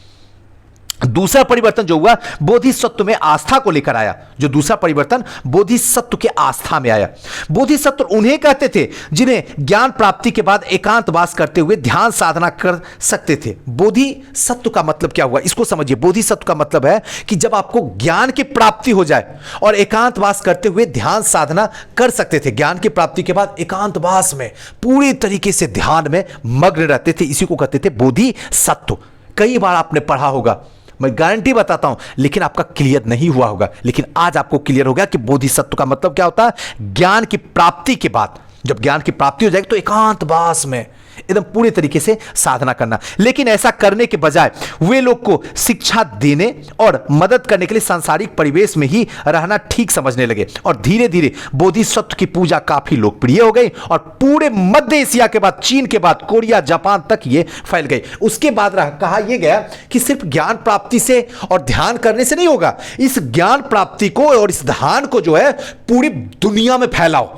दूसरा परिवर्तन जो हुआ बोधिसत्व में आस्था को लेकर आया। जो दूसरा परिवर्तन बोधिसत्व के आस्था में आया। बोधिसत्व उन्हें कहते थे जिन्हें ज्ञान प्राप्ति के बाद एकांतवास करते हुए ध्यान साधना कर सकते थे। बोधिसत्व का मतलब क्या हुआ इसको समझिए। बोधिसत्व का मतलब है कि जब आपको ज्ञान की प्राप्ति हो जाए और एकांतवास करते हुए ध्यान साधना कर सकते थे। ज्ञान की प्राप्ति के बाद एकांतवास में पूरी तरीके से ध्यान में मग्न रहते थे, इसी को कहते थे बोधिसत्व। कई बार आपने पढ़ा होगा, मैं गारंटी बताता हूं, लेकिन आपका क्लियर नहीं हुआ होगा, लेकिन आज आपको क्लियर हो गया कि बोधिसत्व का मतलब क्या होता है। ज्ञान की प्राप्ति के बाद, जब ज्ञान की प्राप्ति हो जाएगी तो एकांतवास में एकदम पूरी तरीके से साधना करना। लेकिन ऐसा करने के बजाय वे लोग को शिक्षा देने और मदद करने के लिए सांसारिक परिवेश में ही रहना ठीक समझने लगे और धीरे धीरे बोधिसत्व की पूजा काफी लोकप्रिय हो गई और पूरे मध्य एशिया के बाद, चीन के बाद कोरिया, जापान तक ये फैल गई। उसके बाद कहा यह गया कि सिर्फ ज्ञान प्राप्ति से और ध्यान करने से नहीं होगा, इस ज्ञान प्राप्ति को और इस ध्यान को जो है पूरी दुनिया में फैलाओ।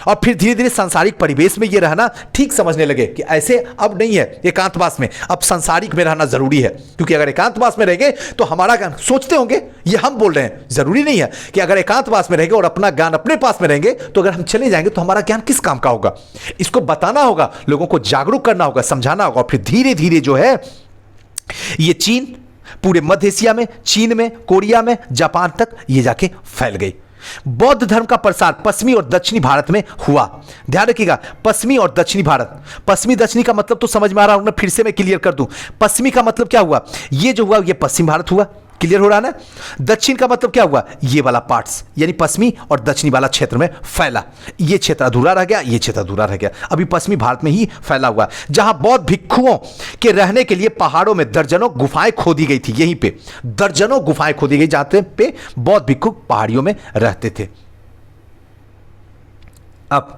और फिर धीरे धीरे सांसारिक परिवेश में ये रहना ठीक समझने लगे कि ऐसे अब नहीं है एकांतवास में, अब सांसारिक में रहना जरूरी है। क्योंकि अगर एकांतवास में रहेंगे तो हमारा ज्ञान, सोचते होंगे ये हम बोल रहे हैं, जरूरी नहीं है कि अगर एकांतवास में रहेंगे और अपना ज्ञान अपने पास में रहेंगे तो अगर हम चले जाएंगे तो हमारा ज्ञान किस काम का होगा। इसको बताना होगा, लोगों को जागरूक करना होगा, समझाना होगा। और फिर धीरे धीरे जो है ये चीन, पूरे मध्य एशिया में, चीन में, कोरिया में, जापान तक ये जाके फैल गई। बौद्ध धर्म का प्रसार पश्चिमी और दक्षिणी भारत में हुआ। ध्यान रखिएगा, पश्चिमी और दक्षिणी भारत। पश्चिमी दक्षिणी का मतलब तो समझ में आ रहा हूं, फिर से मैं क्लियर कर दूं। पश्चिमी का मतलब क्या हुआ, ये जो हुआ ये पश्चिम भारत हुआ, क्लियर हो रहा ना। दक्षिण का मतलब क्या हुआ, ये वाला पार्ट्स, यानी पश्चिमी और दक्षिणी वाला क्षेत्र में फैला। ये क्षेत्र अधूरा रह गया, ये क्षेत्र अधूरा रह गया, अभी पश्चिमी भारत में ही फैला हुआ, जहां बौद्ध भिक्षुओं के रहने के लिए पहाड़ों में दर्जनों गुफाएं खोदी गई थी। यहीं पे दर्जनों गुफाएं खोदी गई जहां पे बौद्ध भिक्षु पहाड़ियों में रहते थे। अब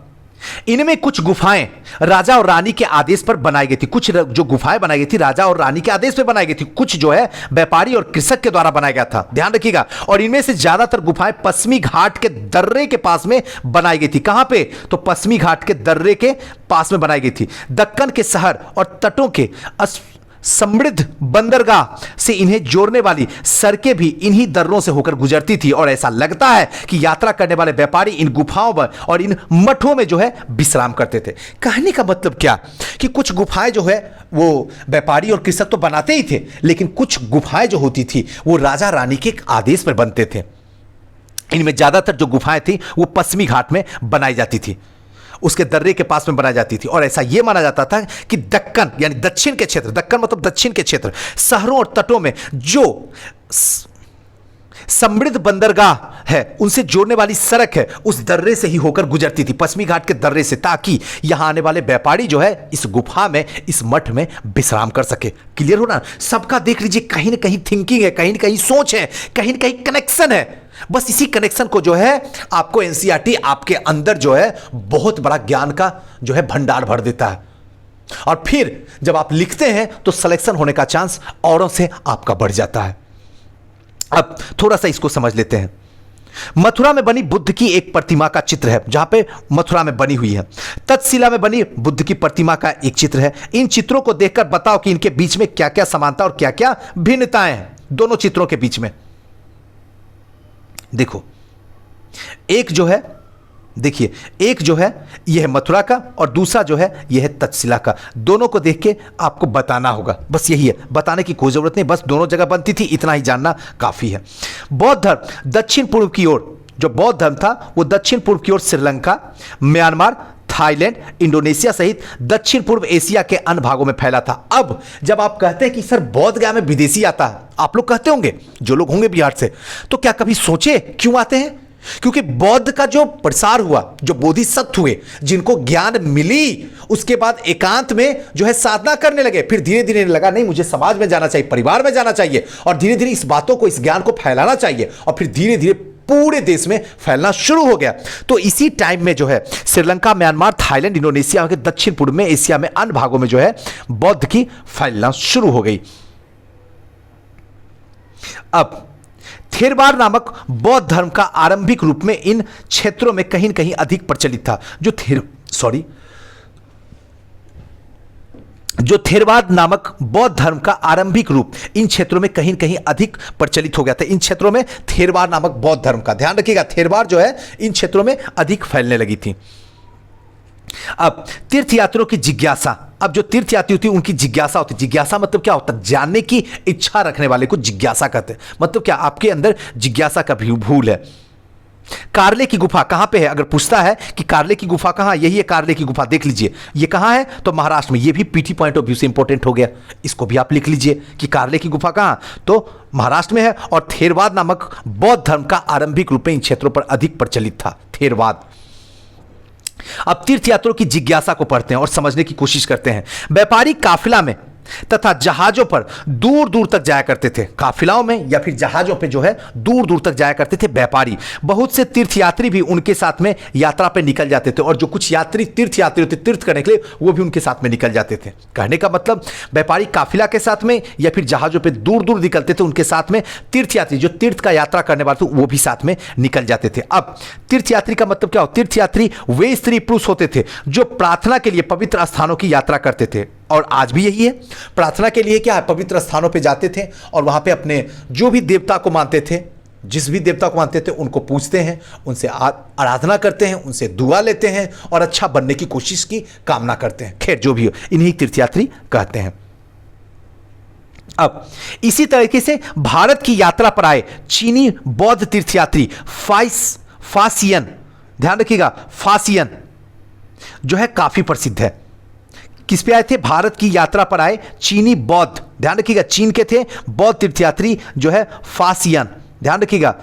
इनमें कुछ गुफाएं राजा और रानी के आदेश पर बनाई गई थी। कुछ जो गुफाएं बनाई गई थी राजा और रानी के आदेश पर बनाई गई थी, कुछ जो है व्यापारी और कृषक के द्वारा बनाया गया था, ध्यान रखिएगा। और इनमें से ज्यादातर गुफाएं पश्चिमी घाट के दर्रे के पास में बनाई गई थी। कहां पे, तो पश्चिमी घाट के दर्रे के पास में बनाई गई थी। दक्कन के शहर और तटों के समृद्ध बंदरगाह से इन्हें जोड़ने वाली सड़कें भी इन्हीं दर्रों से होकर गुजरती थी। और ऐसा लगता है कि यात्रा करने वाले व्यापारी इन गुफाओं में और इन मठों में जो है विश्राम करते थे। कहने का मतलब क्या कि कुछ गुफाएं जो है वो व्यापारी और कृषक तो बनाते ही थे, लेकिन कुछ गुफाएं जो होती थी वो राजा रानी के आदेश पर बनते थे। इनमें ज्यादातर जो गुफाएं थी वो पश्चिमी घाट में बनाई जाती थी, उसके दर्रे के पास में बनाई जाती थी। और ऐसा यह माना जाता था कि दक्कन यानी दक्षिण के क्षेत्र, दक्कन मतलब दक्षिण के क्षेत्र, शहरों और तटों में जो समृद्ध बंदरगाह है उनसे जोड़ने वाली सड़क है उस दर्रे से ही होकर गुजरती थी, पश्चिमी घाट के दर्रे से, ताकि यहां आने वाले व्यापारी जो है इस गुफा में, इस मठ में विश्राम कर सके। क्लियर हो ना, सबका देख लीजिए कहीं ना कहीं थिंकिंग है, कहीं ना कहीं सोच है, कहीं ना कहीं कनेक्शन है। बस इसी कनेक्शन को जो है आपको एनसीईआरटी आपके अंदर जो है बहुत बड़ा ज्ञान का जो है भंडार भर देता है। और फिर जब आप लिखते हैं तो सिलेक्शन होने का चांस औरों से आपका बढ़ जाता है। अब थोड़ा सा इसको समझ लेते हैं। मथुरा में बनी बुद्ध की एक प्रतिमा का चित्र है, जहां पे मथुरा में बनी हुई है। तक्षशिला में बनी बुद्ध की प्रतिमा का एक चित्र है। इन चित्रों को देखकर बताओ कि इनके बीच में क्या क्या समानता और क्या क्या भिन्नताएं हैं दोनों चित्रों के बीच में। देखो, एक जो है, देखिए एक जो है यह है मथुरा का और दूसरा जो है यह है तक्षशिला का। दोनों को देख के आपको बताना होगा, बस यही है, बताने की कोई जरूरत नहीं, बस दोनों जगह बनती थी इतना ही जानना काफी है। बौद्ध धर्म दक्षिण पूर्व की ओर, जो बौद्ध धर्म था वो दक्षिण पूर्व की ओर श्रीलंका, म्यांमार, थाईलैंड, इंडोनेशिया सहित दक्षिण पूर्व एशिया के अन्य भागों में फैला था। अब जब आप कहते हैं कि सर बौद्ध गया में विदेशी आता है, आप लोग कहते होंगे जो लोग होंगे बिहार से, तो क्या कभी सोचे क्यों आते हैं? क्योंकि बौद्ध का जो प्रसार हुआ, जो बोधिसत्व हुए, जिनको ज्ञान मिली, उसके बाद एकांत में जो है साधना करने लगे। फिर धीरे धीरे लगा नहीं मुझे समाज में जाना चाहिए, परिवार में जाना चाहिए, और धीरे धीरे इस बातों को, इस ज्ञान को फैलाना चाहिए, और फिर धीरे धीरे पूरे देश में फैलना शुरू हो गया। तो इसी टाइम में जो है श्रीलंका, म्यांमार, थाईलैंड, इंडोनेशिया के दक्षिण पूर्व में, एशिया में अन्य भागों में जो है बौद्ध की फैलना शुरू हो गई। अब थेरवाद नामक बौद्ध धर्म का आरंभिक रूप में इन क्षेत्रों में कहीं न कहीं अधिक प्रचलित था। जो थेरवाद नामक बौद्ध धर्म का आरंभिक रूप इन क्षेत्रों में कहीं न कहीं अधिक प्रचलित हो गया था। इन क्षेत्रों में थेरवाद नामक बौद्ध धर्म का, ध्यान रखिएगा, थेरवाद जो है इन क्षेत्रों में अधिक फैलने लगी थी। अब तीर्थयात्रियों की जिज्ञासा, अब जो तीर्थयात्री होती है उनकी जिज्ञासा होती है। जिज्ञासा मतलब क्या होता है? जानने की इच्छा रखने वाले को जिज्ञासा कहते हैं। मतलब क्या, आपके अंदर जिज्ञासा का भूल है। कार्ले की गुफा कहां पे है? अगर पूछता है कि कार्ले की गुफा कहां, यही है कार्ले की गुफा, देख लीजिए ये कहां है, तो महाराष्ट्र में। ये भी पीटी पॉइंट ऑफ व्यू से इंपॉर्टेंट हो गया, इसको भी आप लिख लीजिए कि कार्ले की गुफा कहां, तो महाराष्ट्र में है। और थेरवाद नामक बौद्ध धर्म का आरंभिक रूप में इन क्षेत्रों पर अधिक प्रचलित था, थेरवाद। अब तीर्थयात्रियों की जिज्ञासा को पढ़ते हैं और समझने की कोशिश करते हैं। व्यापारी काफिला में तथा जहाजों पर दूर दूर तक जाया करते थे। काफिलाओं में या फिर जहाजों पे जो है दूर दूर तक जाया करते थे व्यापारी। बहुत से तीर्थयात्री भी उनके साथ में यात्रा पे निकल जाते थे, और जो कुछ यात्री तीर्थयात्री होते तीर्थ करने के लिए वो भी उनके साथ में निकल जाते थे। कहने का मतलब व्यापारी काफिला के साथ में या फिर जहाजों पे दूर दूर निकलते थे, उनके साथ में तीर्थयात्री जो तीर्थ का यात्रा करने वाले थे वो भी साथ में निकल जाते थे। अब तीर्थयात्री का मतलब क्या हो? तीर्थयात्री वे स्त्री पुरुष होते थे जो प्रार्थना के लिए पवित्र स्थानों की यात्रा करते थे, और आज भी यही है। प्रार्थना के लिए क्या है? पवित्र स्थानों पे जाते थे और वहां पे अपने जो भी देवता को मानते थे, जिस भी देवता को मानते थे उनको पूजते हैं, उनसे आराधना करते हैं, उनसे दुआ लेते हैं और अच्छा बनने की कोशिश की कामना करते हैं। खैर जो भी हो, इन्हीं तीर्थयात्री कहते हैं। अब इसी तरीके से भारत की यात्रा पर आए चीनी बौद्ध तीर्थयात्री फासियन, ध्यान रखिएगा, फासियन जो है काफी प्रसिद्ध है। किस पे आए थे? भारत की यात्रा पर आए चीनी बौद्ध, ध्यान रखिएगा, चीन के थे बौद्ध तीर्थयात्री जो है फासियन, ध्यान रखिएगा,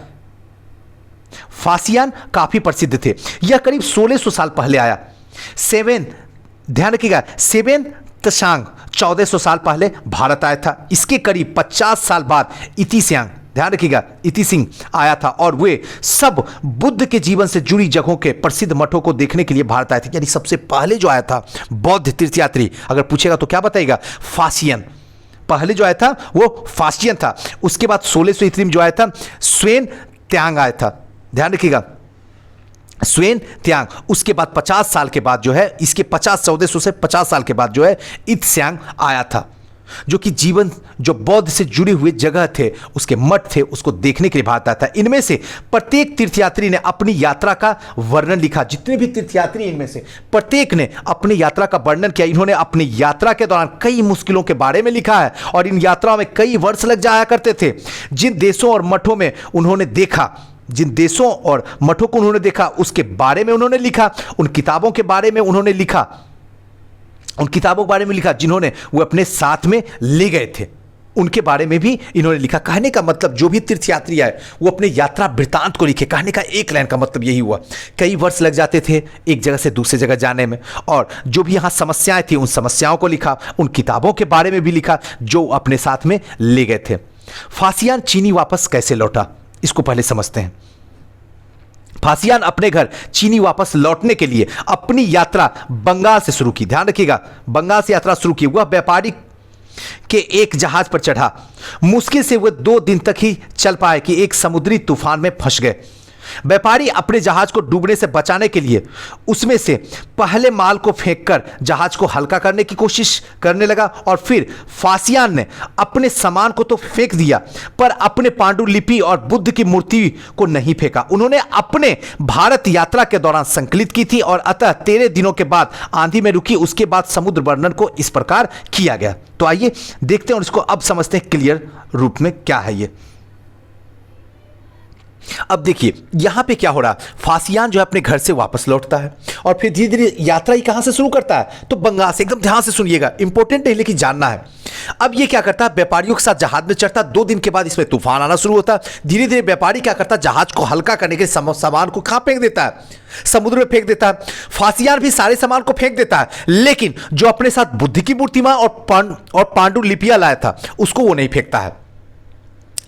फासियन काफी प्रसिद्ध थे। यह करीब 1600 साल पहले आया। ध्यान रखिएगा, सेवेन तशांग 1400 साल पहले भारत आया था। इसके करीब 50 साल बाद इतिस्यांग, ध्यान रखिएगा, इतिसिंह आया था, और वे सब बुद्ध के जीवन से जुड़ी जगहों के प्रसिद्ध मठों को देखने के लिए भारत आए थे। यानी सबसे पहले जो आया था बौद्ध तीर्थयात्री, अगर पूछेगा तो क्या बताएगा? फासियन। पहले जो आया था वो फासियन था। उसके बाद 1600 ईस्वी में जो आया था स्वेन त्यांग आया था, ध्यान रखिएगा, स्वेन त्यांग। उसके बाद 50 साल के बाद जो है, इसके 1400 से 50 साल के बाद जो है इत्स्यांग आया था, जो कि जीवन जो बौद्ध से जुड़े हुए जगह थे, उसके मठ थे, उसको देखने के लिए भारत आया था। इनमें से प्रत्येक तीर्थयात्री ने अपनी यात्रा का वर्णन लिखा। जितने भी तीर्थयात्री इनमें से प्रत्येक ने अपनी यात्रा का वर्णन किया। इन्होंने अपनी यात्रा के दौरान कई मुश्किलों के बारे में लिखा है, और इन यात्राओं में कई वर्ष लग जाया करते थे। जिन देशों और मठों में उन्होंने देखा, जिन देशों और मठों को उन्होंने देखा, उसके बारे में उन्होंने लिखा। उन किताबों के बारे में उन्होंने लिखा, उन किताबों के बारे में लिखा जिन्होंने वो अपने साथ में ले गए थे, उनके बारे में भी इन्होंने लिखा। कहने का मतलब जो भी तीर्थयात्री आए वो अपने यात्रा वृत्तांत को लिखे। कहने का एक लाइन का मतलब यही हुआ, कई वर्ष लग जाते थे एक जगह से दूसरी जगह जाने में, और जो भी यहाँ समस्याएं थी उन समस्याओं को लिखा। उन किताबों के बारे में भी लिखा जो अपने साथ में ले गए थे। फासियान चीनी वापस कैसे लौटा, इसको पहले समझते हैं। फासियान अपने घर चीनी वापस लौटने के लिए अपनी यात्रा बंगाल से शुरू की। ध्यान रखिएगा, बंगाल से यात्रा शुरू की। वह व्यापारी के एक जहाज पर चढ़ा। मुश्किल से वह 2 दिन तक ही चल पाए कि एक समुद्री तूफान में फंस गए। व्यापारी अपने जहाज को डूबने से बचाने के लिए उसमें से पहले माल को फेंककर जहाज को हल्का करने की कोशिश करने लगा, और फिर फासियान ने अपने सामान को तो फेंक दिया पर अपने पांडुलिपि और बुद्ध की मूर्ति को नहीं फेंका। उन्होंने अपने भारत यात्रा के दौरान संकलित की थी, और अतः 13 दिनों के बाद आंधी में रुकी। उसके बाद समुद्र वर्णन को इस प्रकार किया गया। तो आइए देखते हैं और इसको अब समझते हैं क्लियर रूप में क्या है ये। अब देखिए यहां पे क्या हो रहा, फासियान जो है अपने घर से वापस लौटता है और फिर धीरे धीरे यात्रा ही कहां से शुरू करता है, तो बंगाल से। एकदम ध्यान से सुनिएगा, इंपॉर्टेंट है लेकिन जानना है। अब ये क्या करता है, व्यापारियों के साथ जहाज में चढ़ता। 2 दिन के बाद इसमें तूफान आना शुरू होता है। धीरे धीरे व्यापारी क्या करता है, जहाज को हल्का करने के सामान को कहां फेंक देता है, समुद्र में फेंक देता है। फासियान भी सारे सामान को फेंक देता है, लेकिन जो अपने साथ बुद्ध की मूर्तिमां और पांडुलिपियां लाया था उसको वो नहीं फेंकता है,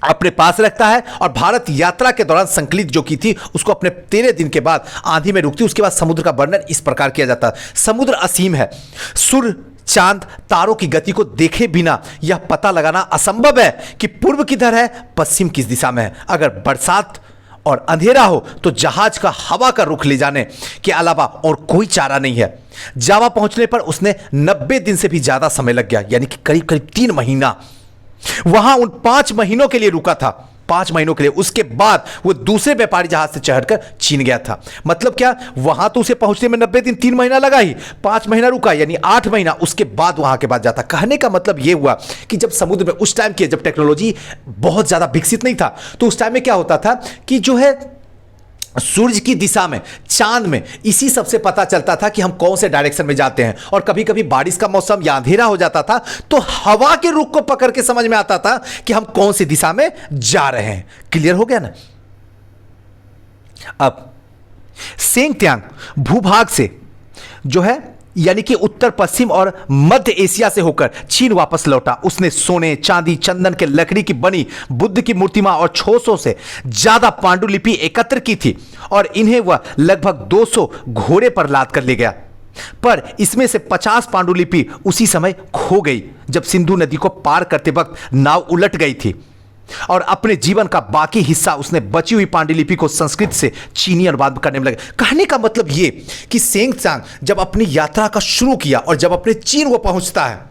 अपने पास रखता है। और भारत यात्रा के दौरान संकलित जो की थी उसको अपने 13 दिन के बाद आंधी में रुकती। उसके बाद समुद्र का वर्णन इस प्रकार किया जाता है। समुद्र असीम है, सूर्य चांद तारों की गति को देखे बिना यह पता लगाना असंभव है कि पूर्व किधर है, पश्चिम किस दिशा में है। अगर बरसात और अंधेरा हो तो जहाज का हवा का रुख ले जाने के अलावा और कोई चारा नहीं है। जावा पहुंचने पर उसने 90 दिन से भी ज्यादा समय लग गया, यानी कि करीब करीब 3 महीना वहां उन 5 महीनों के लिए रुका था, 5 महीनों के लिए। उसके बाद वो दूसरे व्यापारी जहाज से चढ़कर चीन गया था। मतलब क्या, वहां तो उसे पहुंचने में 90 दिन, 3 महीना लगा ही, 5 महीना रुका, यानी 8 महीना उसके बाद वहां के बाद जाता। कहने का मतलब यह हुआ कि जब समुद्र में उस टाइम की, जब टेक्नोलॉजी बहुत ज्यादा विकसित नहीं था, तो उस टाइम में क्या होता था कि जो है सूरज की दिशा में, चांद में, इसी सबसे पता चलता था कि हम कौन से डायरेक्शन में जाते हैं। और कभी कभी बारिश का मौसम या अंधेरा हो जाता था तो हवा के रुख को पकड़ के समझ में आता था कि हम कौन सी दिशा में जा रहे हैं। क्लियर हो गया ना। अब सेंग त्यांग भूभाग से जो है यानी कि उत्तर पश्चिम और मध्य एशिया से होकर चीन वापस लौटा। उसने सोने, चांदी, चंदन के लकड़ी की बनी बुद्ध की मूर्तियां और 600 से ज्यादा पांडुलिपि एकत्र की थी और इन्हें वह लगभग 200 घोड़े पर लाद कर ले गया। पर इसमें से 50 पांडुलिपि उसी समय खो गई जब सिंधु नदी को पार करते वक्त नाव उलट गई थी और अपने जीवन का बाकी हिस्सा उसने बची हुई पांडुलिपि को संस्कृत से चीनी अनुवाद करने में लगे। कहने का मतलब ये कि सेंग जब अपनी यात्रा का शुरू किया और जब अपने चीन वो पहुंचता है,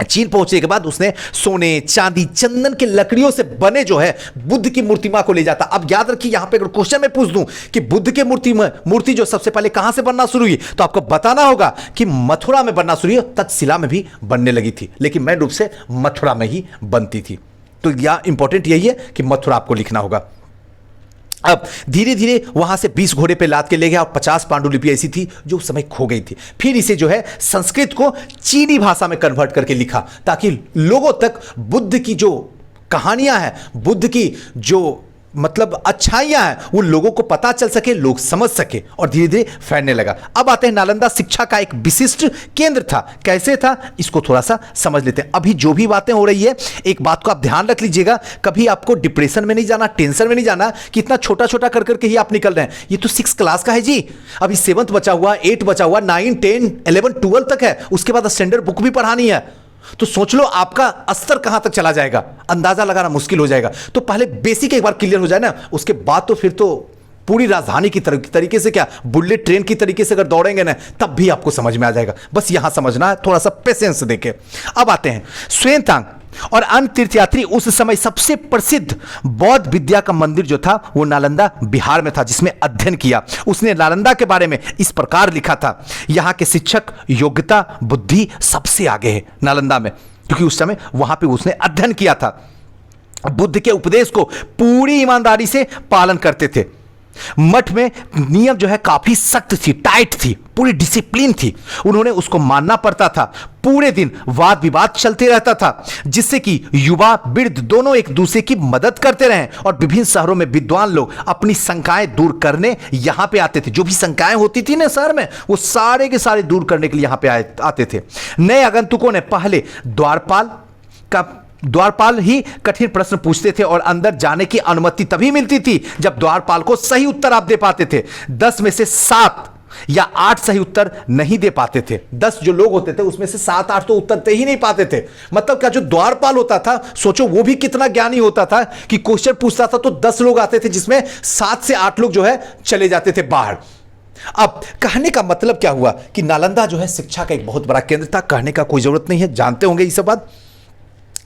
चीन पहुंचने के बाद उसने सोने, चांदी, चंदन के लकड़ियों से बने जो है बुद्ध की मूर्तिमा को ले जाता। अब याद रखिए, यहां पे अगर क्वेश्चन में पूछ दूं कि बुद्ध के मूर्ति जो सबसे पहले कहां से बनना शुरू हुई, तो आपको बताना होगा कि मथुरा में बनना शुरू हुई। तक्षशिला में भी बनने लगी थी, लेकिन मेन रूप से मथुरा में ही बनती थी। तो यह इंपॉर्टेंट यही है कि मथुरा आपको लिखना होगा। अब धीरे धीरे वहां से 20 घोड़े पे लाद के ले गया और 50 पांडुलिपि ऐसी थी जो उस समय खो गई थी। फिर इसे जो है संस्कृत को चीनी भाषा में कन्वर्ट करके लिखा ताकि लोगों तक बुद्ध की जो कहानियां हैं, बुद्ध की जो मतलब अच्छाइयां हैं, वो लोगों को पता चल सके, लोग समझ सके और धीरे धीरे फैलने लगा। अब आते हैं, नालंदा शिक्षा का एक विशिष्ट केंद्र था। कैसे था, इसको थोड़ा सा समझ लेते हैं। अभी जो भी बातें हो रही है, एक बात को आप ध्यान रख लीजिएगा, कभी आपको डिप्रेशन में नहीं जाना, टेंशन में नहीं जाना कि इतना छोटा छोटा कर करके ही आप निकल रहे हैं। ये तो 6 क्लास का है जी, अभी 7th बचा हुआ, 8 बचा हुआ, 9, 10, 11, 12 तक है, उसके बाद स्टैंडर्ड बुक भी पढ़ानी है। तो सोच लो आपका स्तर कहां तक चला जाएगा, अंदाजा लगाना मुश्किल हो जाएगा। तो पहले बेसिक एक बार क्लियर हो जाए ना, उसके बाद तो फिर तो पूरी राजधानी की तरीके से, क्या बुलेट ट्रेन की तरीके से अगर दौड़ेंगे ना, तब भी आपको समझ में आ जाएगा। बस यहां समझना है, थोड़ा सा पेशेंस देके। अब आते हैं, श्वेनतांग और अन्य तीर्थयात्री उस समय सबसे प्रसिद्ध बौद्ध विद्या का मंदिर जो था वो नालंदा बिहार में था, जिसमें अध्ययन किया। उसने नालंदा के बारे में इस प्रकार लिखा था, यहां के शिक्षक योग्यता बुद्धि सबसे आगे है नालंदा में, क्योंकि उस समय वहां पे उसने अध्ययन किया था। बुद्ध के उपदेश को पूरी ईमानदारी से पालन करते थे। मठ में नियम जो है काफी सख्त थी, टाइट थी, पूरी डिसिप्लिन थी, उन्होंने उसको मानना पड़ता था। पूरे दिन वाद विवाद चलते रहता था, जिससे कि युवा वृद्ध दोनों एक दूसरे की मदद करते रहे और विभिन्न शहरों में विद्वान लोग अपनी शंकाएं दूर करने यहां पे आते थे। जो भी शंकाएं होती थी ना शहर में, वो सारे के सारे दूर करने के लिए यहां पे आते थे। नए आगंतुकों ने पहले द्वारपाल ही कठिन प्रश्न पूछते थे और अंदर जाने की अनुमति तभी मिलती थी जब द्वारपाल को सही उत्तर आप दे पाते थे। 10 में से 7 या 8 सही उत्तर नहीं दे पाते थे। 10 जो लोग होते थे उसमें से 7-8 तो उत्तर दे ही नहीं पाते थे। मतलब क्या, जो द्वारपाल होता था, सोचो वो भी कितना ज्ञानी होता था कि क्वेश्चन पूछता था तो 10 लोग आते थे, जिसमें 7 से 8 लोग जो है चले जाते थे बाहर। अब कहने का मतलब क्या हुआ कि नालंदा जो है शिक्षा का एक बहुत बड़ा केंद्र था। कहने का कोई जरूरत नहीं है, जानते होंगे ये सब बात।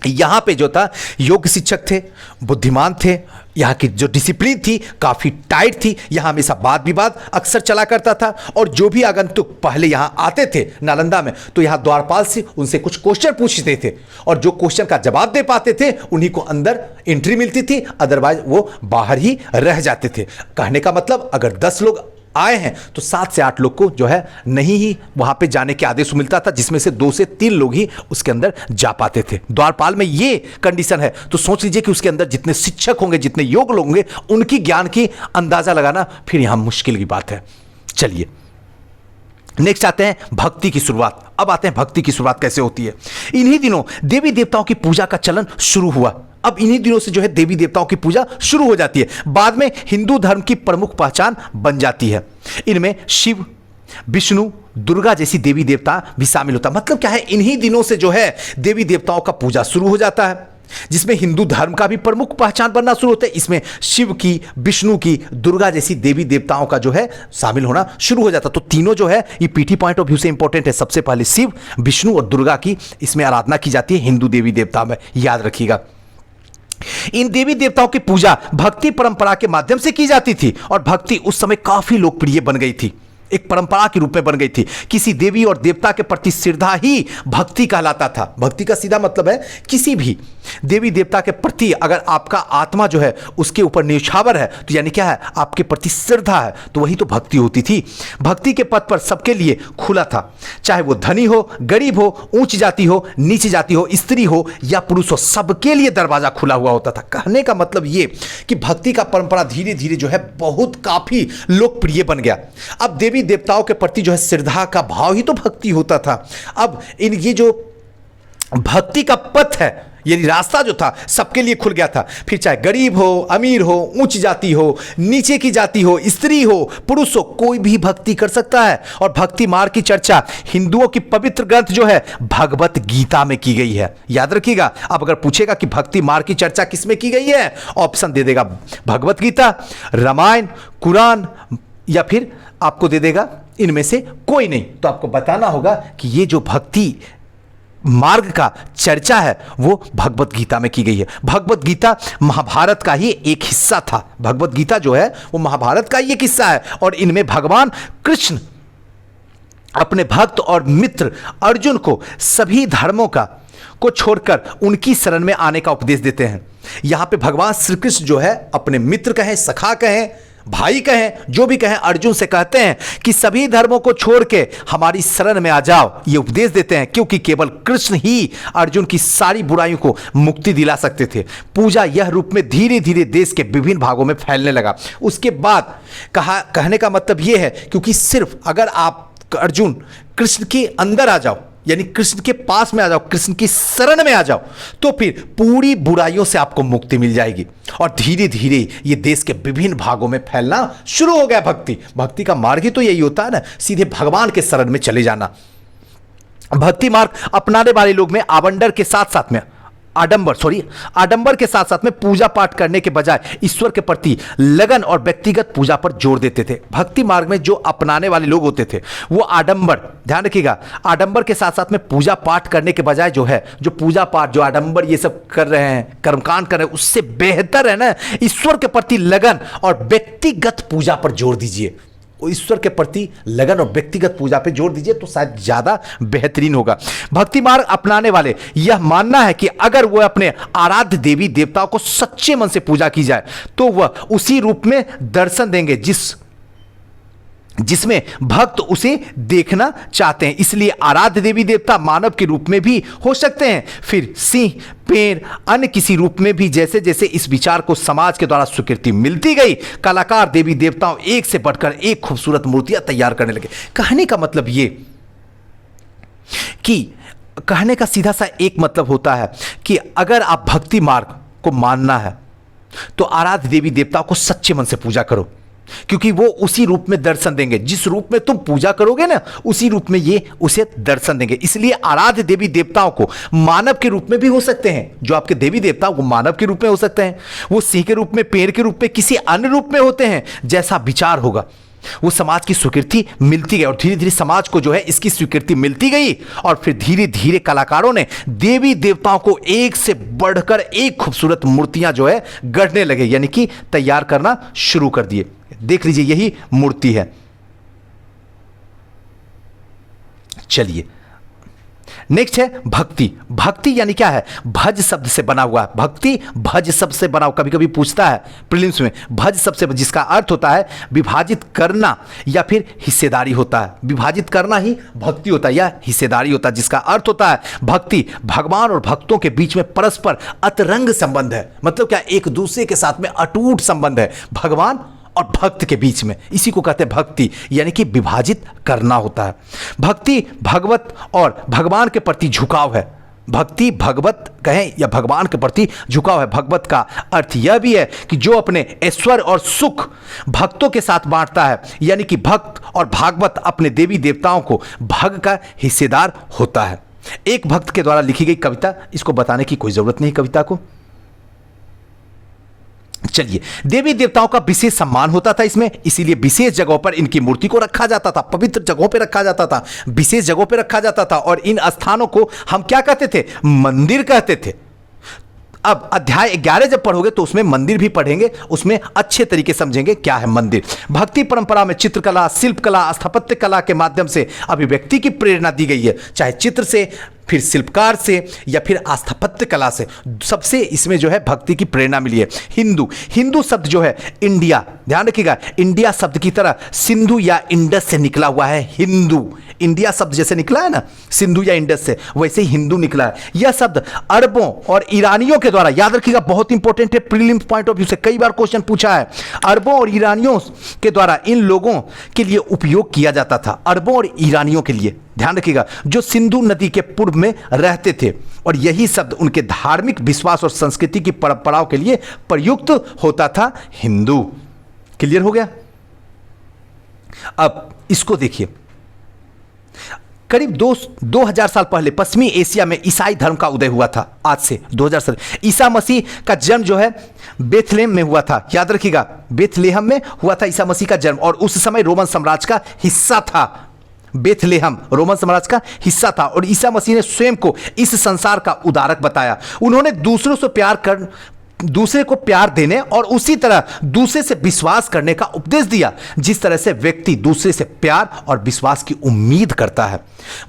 यहां पे जो था योग्य शिक्षक थे, बुद्धिमान थे, यहाँ की जो डिसिप्लिन थी काफी टाइट थी, यहाँ हमेशा वाद विवाद अक्सर चला करता था। और जो भी आगंतुक पहले यहाँ आते थे नालंदा में, तो यहाँ द्वारपाल से उनसे कुछ क्वेश्चन पूछते थे और जो क्वेश्चन का जवाब दे पाते थे उन्हीं को अंदर एंट्री मिलती थी, अदरवाइज वो बाहर ही रह जाते थे। कहने का मतलब, अगर 10 लोग आए हैं तो 7 से 8 लोग को जो है नहीं ही वहां पे जाने के आदेश मिलता था, जिसमें से 2 से 3 लोग ही उसके अंदर जा पाते थे। द्वारपाल में ये कंडीशन है, तो सोच लीजिए कि उसके अंदर जितने शिक्षक होंगे, जितने योग्य लोग होंगे, उनकी ज्ञान की अंदाजा लगाना फिर यहां मुश्किल की बात है। चलिए नेक्स्ट आते हैं भक्ति की शुरुआत। अब आते हैं भक्ति की शुरुआत कैसे होती है। इन्हीं दिनों देवी देवताओं की पूजा का चलन शुरू हुआ। अब इन्हीं दिनों से जो है देवी देवताओं की पूजा शुरू हो जाती है, बाद में हिंदू धर्म की प्रमुख पहचान बन जाती है। इनमें शिव, विष्णु, दुर्गा जैसी देवी देवता भी शामिल होता है। मतलब क्या है, इन्हीं दिनों से जो है देवी देवताओं का पूजा शुरू हो जाता है, जिसमें हिंदू धर्म का भी प्रमुख पहचान बनना शुरू होता है। इसमें शिव की, विष्णु की, दुर्गा जैसी देवी देवताओं का जो है शामिल होना शुरू हो जाता। तो तीनों जो है ये पीटी पॉइंट ऑफ व्यू से इंपॉर्टेंट है। सबसे पहले शिव, विष्णु और दुर्गा की इसमें आराधना की जाती है हिंदू देवी देवता में, याद रखिएगा। इन देवी देवताओं की पूजा भक्ति परंपरा के माध्यम से की जाती थी और भक्ति उस समय काफी लोकप्रिय बन गई थी, एक परंपरा के रूप में बन गई थी। किसी देवी और देवता के प्रति श्रद्धा ही भक्ति कहलाता था। भक्ति का सीधा मतलब है किसी भी देवी देवता के प्रति अगर आपका आत्मा जो है उसके ऊपर न्यौछावर है, तो यानी क्या है, आपके प्रति श्रद्धा है, तो वही तो भक्ति होती थी। भक्ति के पथ पर सबके लिए खुला था, चाहे वो धनी हो, गरीब हो, ऊंच जाति हो, नीच जाति हो, स्त्री हो या पुरुष हो, सबके लिए दरवाजा खुला हुआ होता था। कहने का मतलब ये कि भक्ति का परंपरा धीरे धीरे जो है बहुत काफी लोकप्रिय बन गया। अब देवी देवी देवताओं के प्रति जो है श्रद्धा का भाव ही तो भक्ति होता था। अब इन ये जो भक्ति का पथ है, यानी रास्ता जो था सबके लिए खुल गया था। फिर चाहे गरीब हो, अमीर हो, उच्च जाति हो, नीचे की जाति हो, स्त्री हो, पुरुष हो, कोई भी भक्ति कर सकता है। और भक्ति मार्ग की चर्चा हिंदुओं की पवित्र ग्रंथ जो है भगवत गीता में की गई है। याद रखिएगा, अब अगर पूछेगा कि भक्ति मार्ग की चर्चा किस में की गई है, ऑप्शन दे देगा भगवत गीता, रामायण, कुरान, या फिर आपको दे देगा इनमें से कोई नहीं। तो आपको बताना होगा कि ये जो भक्ति मार्ग का चर्चा है वो भगवत गीता में की गई है। भगवत गीता महाभारत का ही एक हिस्सा था। भगवत गीता जो है वो महाभारत का ही एक हिस्सा है और इनमें भगवान कृष्ण अपने भक्त और मित्र अर्जुन को सभी धर्मों को छोड़कर उनकी शरण में आने का उपदेश देते हैं। यहां पे भगवान श्री कृष्ण जो है अपने मित्र कहें, सखा कहें, भाई कहें, जो भी कहें, अर्जुन से कहते हैं कि सभी धर्मों को छोड़ के हमारी शरण में आ जाओ। ये उपदेश देते हैं क्योंकि केवल कृष्ण ही अर्जुन की सारी बुराइयों को मुक्ति दिला सकते थे। पूजा यह रूप में धीरे धीरे देश के विभिन्न भागों में फैलने लगा। उसके बाद कहने का मतलब यह है क्योंकि सिर्फ अगर आप अर्जुन कृष्ण के अंदर आ जाओ, यानी कृष्ण के पास में आ जाओ, कृष्ण की शरण में आ जाओ, तो फिर पूरी बुराइयों से आपको मुक्ति मिल जाएगी। और धीरे धीरे ये देश के विभिन्न भागों में फैलना शुरू हो गया। भक्ति का मार्ग ही तो यही होता है ना, सीधे भगवान के शरण में चले जाना। भक्ति मार्ग अपनाने वाले लोग में आडंबर के साथ साथ में पूजा पाठ करने के बजाय ईश्वर के प्रति लगन और व्यक्तिगत पूजा पर जोर देते थे। भक्ति मार्ग में जो अपनाने वाले लोग होते थे वो आडंबर, ध्यान रखिएगा, आडंबर के साथ साथ में पूजा पाठ करने के बजाय जो है, जो पूजा पाठ, जो आडंबर ये सब कर रहे हैं, कर्मकांड कर रहे हैं, उससे बेहतर है ना ईश्वर के प्रति लगन और व्यक्तिगत पूजा पर जोर दीजिए। ईश्वर के प्रति लगन और व्यक्तिगत पूजा पे जोर दीजिए तो शायद ज्यादा बेहतरीन होगा। भक्ति मार्ग अपनाने वाले यह मानना है कि अगर वह अपने आराध्य देवी देवताओं को सच्चे मन से पूजा की जाए तो वह उसी रूप में दर्शन देंगे जिसमें भक्त उसे देखना चाहते हैं। इसलिए आराध्य देवी देवता मानव के रूप में भी हो सकते हैं, फिर सिंह, पेड़, अन्य किसी रूप में भी। जैसे जैसे इस विचार को समाज के द्वारा स्वीकृति मिलती गई, कलाकार देवी देवताओं एक से बढ़कर एक खूबसूरत मूर्तियां तैयार करने लगे। कहने का मतलब ये कि कहने का सीधा सा एक मतलब होता है कि अगर आप भक्ति मार्ग को मानना है तो आराध्य देवी देवताओं को सच्चे मन से पूजा करो, क्योंकि वो उसी रूप में दर्शन देंगे। जिस रूप में तुम पूजा करोगे ना, उसी रूप में ये उसे दर्शन देंगे। इसलिए आराध्य देवी देवताओं को मानव के रूप में भी हो सकते हैं। जो आपके देवी देवता वो मानव के रूप में हो सकते हैं, वो सिंह के रूप में, पेड़ के रूप में, किसी अन्य रूप में होते हैं। जैसा विचार होगा वो समाज की स्वीकृति मिलती गई और धीरे धीरे समाज को जो है इसकी स्वीकृति मिलती गई और फिर धीरे धीरे कलाकारों ने देवी देवताओं को एक से बढ़कर एक खूबसूरत मूर्तियां जो है गढ़ने लगे, यानी कि तैयार करना शुरू कर दिए। देख लीजिए, यही मूर्ति है। चलिए नेक्स्ट है भक्ति। भक्ति यानी क्या है? भज शब्द से बना हुआ है। भक्ति भज शब्द से बना हुआ, कभी कभी पूछता है प्रीलिम्स में, भज शब्द से, जिसका अर्थ होता है विभाजित करना या फिर हिस्सेदारी होता है। विभाजित करना ही भक्ति होता है या हिस्सेदारी होता है, जिसका अर्थ होता है भक्ति भगवान और भक्तों के बीच में परस्पर अतरंग संबंध है। मतलब क्या? एक दूसरे के साथ में अटूट संबंध है भगवान और भक्त के बीच में, इसी को कहते हैं भक्ति, यानी कि विभाजित करना होता है। भक्ति भगवत और भगवान के प्रति झुकाव है। भक्ति भगवत कहें या भगवान के प्रति झुकाव है। भगवत का अर्थ यह भी है कि जो अपने ऐश्वर्य और सुख भक्तों के साथ बांटता है, यानी कि भक्त और भागवत अपने देवी देवताओं को भाग का हिस्सेदार होता है। एक भक्त के द्वारा लिखी गई कविता, इसको बताने की कोई जरूरत नहीं कविता को। चलिए, देवी देवताओं का विशेष सम्मान होता था इसमें, इसीलिए विशेष जगहों पर इनकी मूर्ति को रखा जाता था, पवित्र जगहों पर रखा जाता था, विशेष जगहों पर रखा जाता था। और इन स्थानों को हम क्या कहते थे? मंदिर कहते थे। अब अध्याय 11 जब पढ़ोगे तो उसमें मंदिर भी पढ़ेंगे, उसमें अच्छे तरीके समझेंगे क्या है मंदिर। भक्ति परंपरा में चित्रकला, शिल्पकला, स्थापत्य कला के माध्यम से अभिव्यक्ति की प्रेरणा दी गई है, चाहे चित्र से, फिर शिल्पकार से या फिर स्थापत्य कला से, सबसे इसमें जो है भक्ति की प्रेरणा मिली है। हिंदू, हिंदू शब्द जो है इंडिया, ध्यान रखिएगा, इंडिया शब्द की तरह सिंधु या इंडस से निकला हुआ है हिंदू। इंडिया शब्द जैसे निकला है ना सिंधु या इंडस से, वैसे ही हिंदू निकला है। यह शब्द अरबों और ईरानियों के द्वारा, याद रखिएगा बहुत इंपॉर्टेंट है, प्रीलिम्स पॉइंट ऑफ व्यू से कई बार क्वेश्चन पूछा है, अरबों और ईरानियों के द्वारा इन लोगों के लिए उपयोग किया जाता था। अरबों और ईरानियों के लिए, ध्यान रखिएगा, जो सिंधु नदी के पूर्व में रहते थे, और यही शब्द उनके धार्मिक विश्वास और संस्कृति की परंपराओं के लिए प्रयुक्त होता था, हिंदू। क्लियर हो गया? अब इसको देखिए, करीब 2000 साल पहले पश्चिमी एशिया में ईसाई धर्म का उदय हुआ था। आज से 2000 साल ईसा मसीह का जन्म जो है बेथलेहम में हुआ था। याद रखिएगा, बेथलेहम में हुआ था ईसा मसीह का जन्म, और उस समय रोमन साम्राज्य का हिस्सा था। बेथलेहम रोमन साम्राज्य का हिस्सा था, और ईसा मसीह ने स्वयं को इस संसार का उद्धारक बताया। उन्होंने दूसरे को प्यार देने और उसी तरह दूसरे से विश्वास करने का उपदेश दिया, जिस तरह से व्यक्ति दूसरे से प्यार और विश्वास की उम्मीद करता है।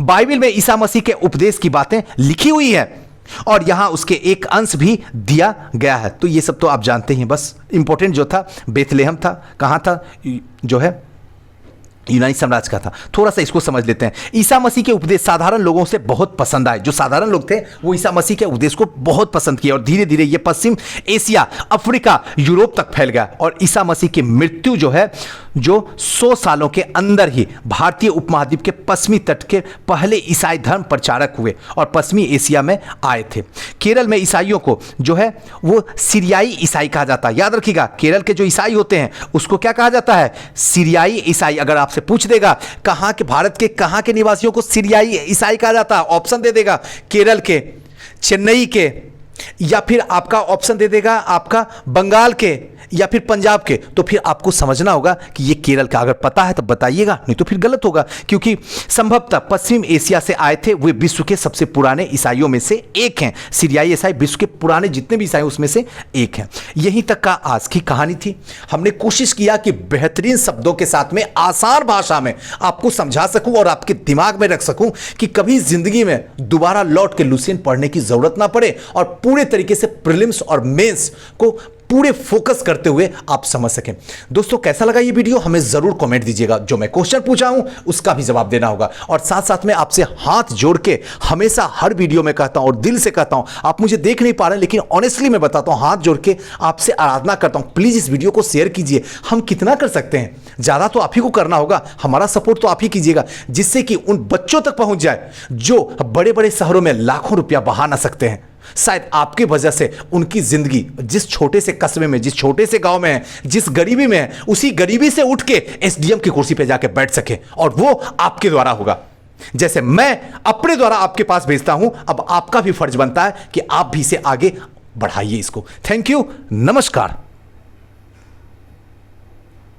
बाइबल में ईसा मसीह के उपदेश की बातें लिखी हुई है, और यहां उसके एक अंश भी दिया गया है। तो ये सब तो आप जानते हैं, बस इंपॉर्टेंट जो था बेथलेहम था, कहां था, जो है यूनानी साम्राज्य का था। थोड़ा सा इसको समझ लेते हैं। ईसा मसीह के उपदेश साधारण लोगों से बहुत पसंद आए। जो साधारण लोग थे वो ईसा मसीह के उपदेश को बहुत पसंद किया, और धीरे धीरे ये पश्चिम एशिया, अफ्रीका, यूरोप तक फैल गया। और ईसा मसीह की मृत्यु जो है, जो 100 सालों के अंदर ही भारतीय उपमहाद्वीप के पश्चिमी तट के पहले ईसाई धर्म प्रचारक हुए और पश्चिमी एशिया में आए थे। केरल में ईसाइयों को जो है वो सीरियाई ईसाई कहा जाता है। याद रखिएगा, केरल के जो ईसाई होते हैं उसको क्या कहा जाता है, सीरियाई ईसाई। अगर आपसे पूछ देगा कहां के, भारत के कहां के निवासियों को सीरियाई ईसाई कहा जाता है, ऑप्शन दे देगा केरल के, चेन्नई के, या फिर आपका ऑप्शन दे देगा आपका बंगाल के, या फिर पंजाब के। तो फिर आपको समझना होगा कि ये केरल का, अगर पता है तो बताइएगा, नहीं तो फिर गलत होगा, क्योंकि संभवतः पश्चिम एशिया से आए थे। वे विश्व के सबसे पुराने ईसाइयों में से एक हैं। सीरियाई ईसाई विश्व के पुराने जितने भी ईसाई उसमें से एक हैं। यहीं तक का आज की कहानी थी। हमने कोशिश किया कि बेहतरीन शब्दों के साथ में आसान भाषा में आपको समझा सकूं और आपके दिमाग में रख सकूं कि कभी जिंदगी में दोबारा लौट के लुसेंट पढ़ने की जरूरत ना पड़े, और पूरे तरीके से प्रीलिम्स और मेंस को पूरे फोकस करते हुए आप समझ सकें। दोस्तों, कैसा लगा ये वीडियो हमें जरूर कमेंट दीजिएगा। जो मैं क्वेश्चन पूछा हूं उसका भी जवाब देना होगा, और साथ साथ में आपसे हाथ जोड़ के हमेशा हर वीडियो में कहता हूं और दिल से कहता हूं, आप मुझे देख नहीं पा रहे लेकिन ऑनेस्टली मैं बताता हूं, हाथ जोड़ के आपसे आराधना करता हूं, प्लीज इस वीडियो को शेयर कीजिए। हम कितना कर सकते हैं, ज्यादा तो आप ही को करना होगा, हमारा सपोर्ट तो आप ही कीजिएगा, जिससे कि उन बच्चों तक पहुंच जाए जो बड़े बड़े शहरों में लाखों रुपया बहा ना सकते हैं। शायद आपकी वजह से उनकी जिंदगी जिस छोटे से कस्बे में, जिस छोटे से गांव में है, जिस गरीबी में है, उसी गरीबी से उठ के एसडीएम की कुर्सी पे जाके बैठ सके, और वो आपके द्वारा होगा। जैसे मैं अपने द्वारा आपके पास भेजता हूं, अब आपका भी फर्ज बनता है कि आप भी इसे आगे बढ़ाइए इसको। थैंक यू, नमस्कार।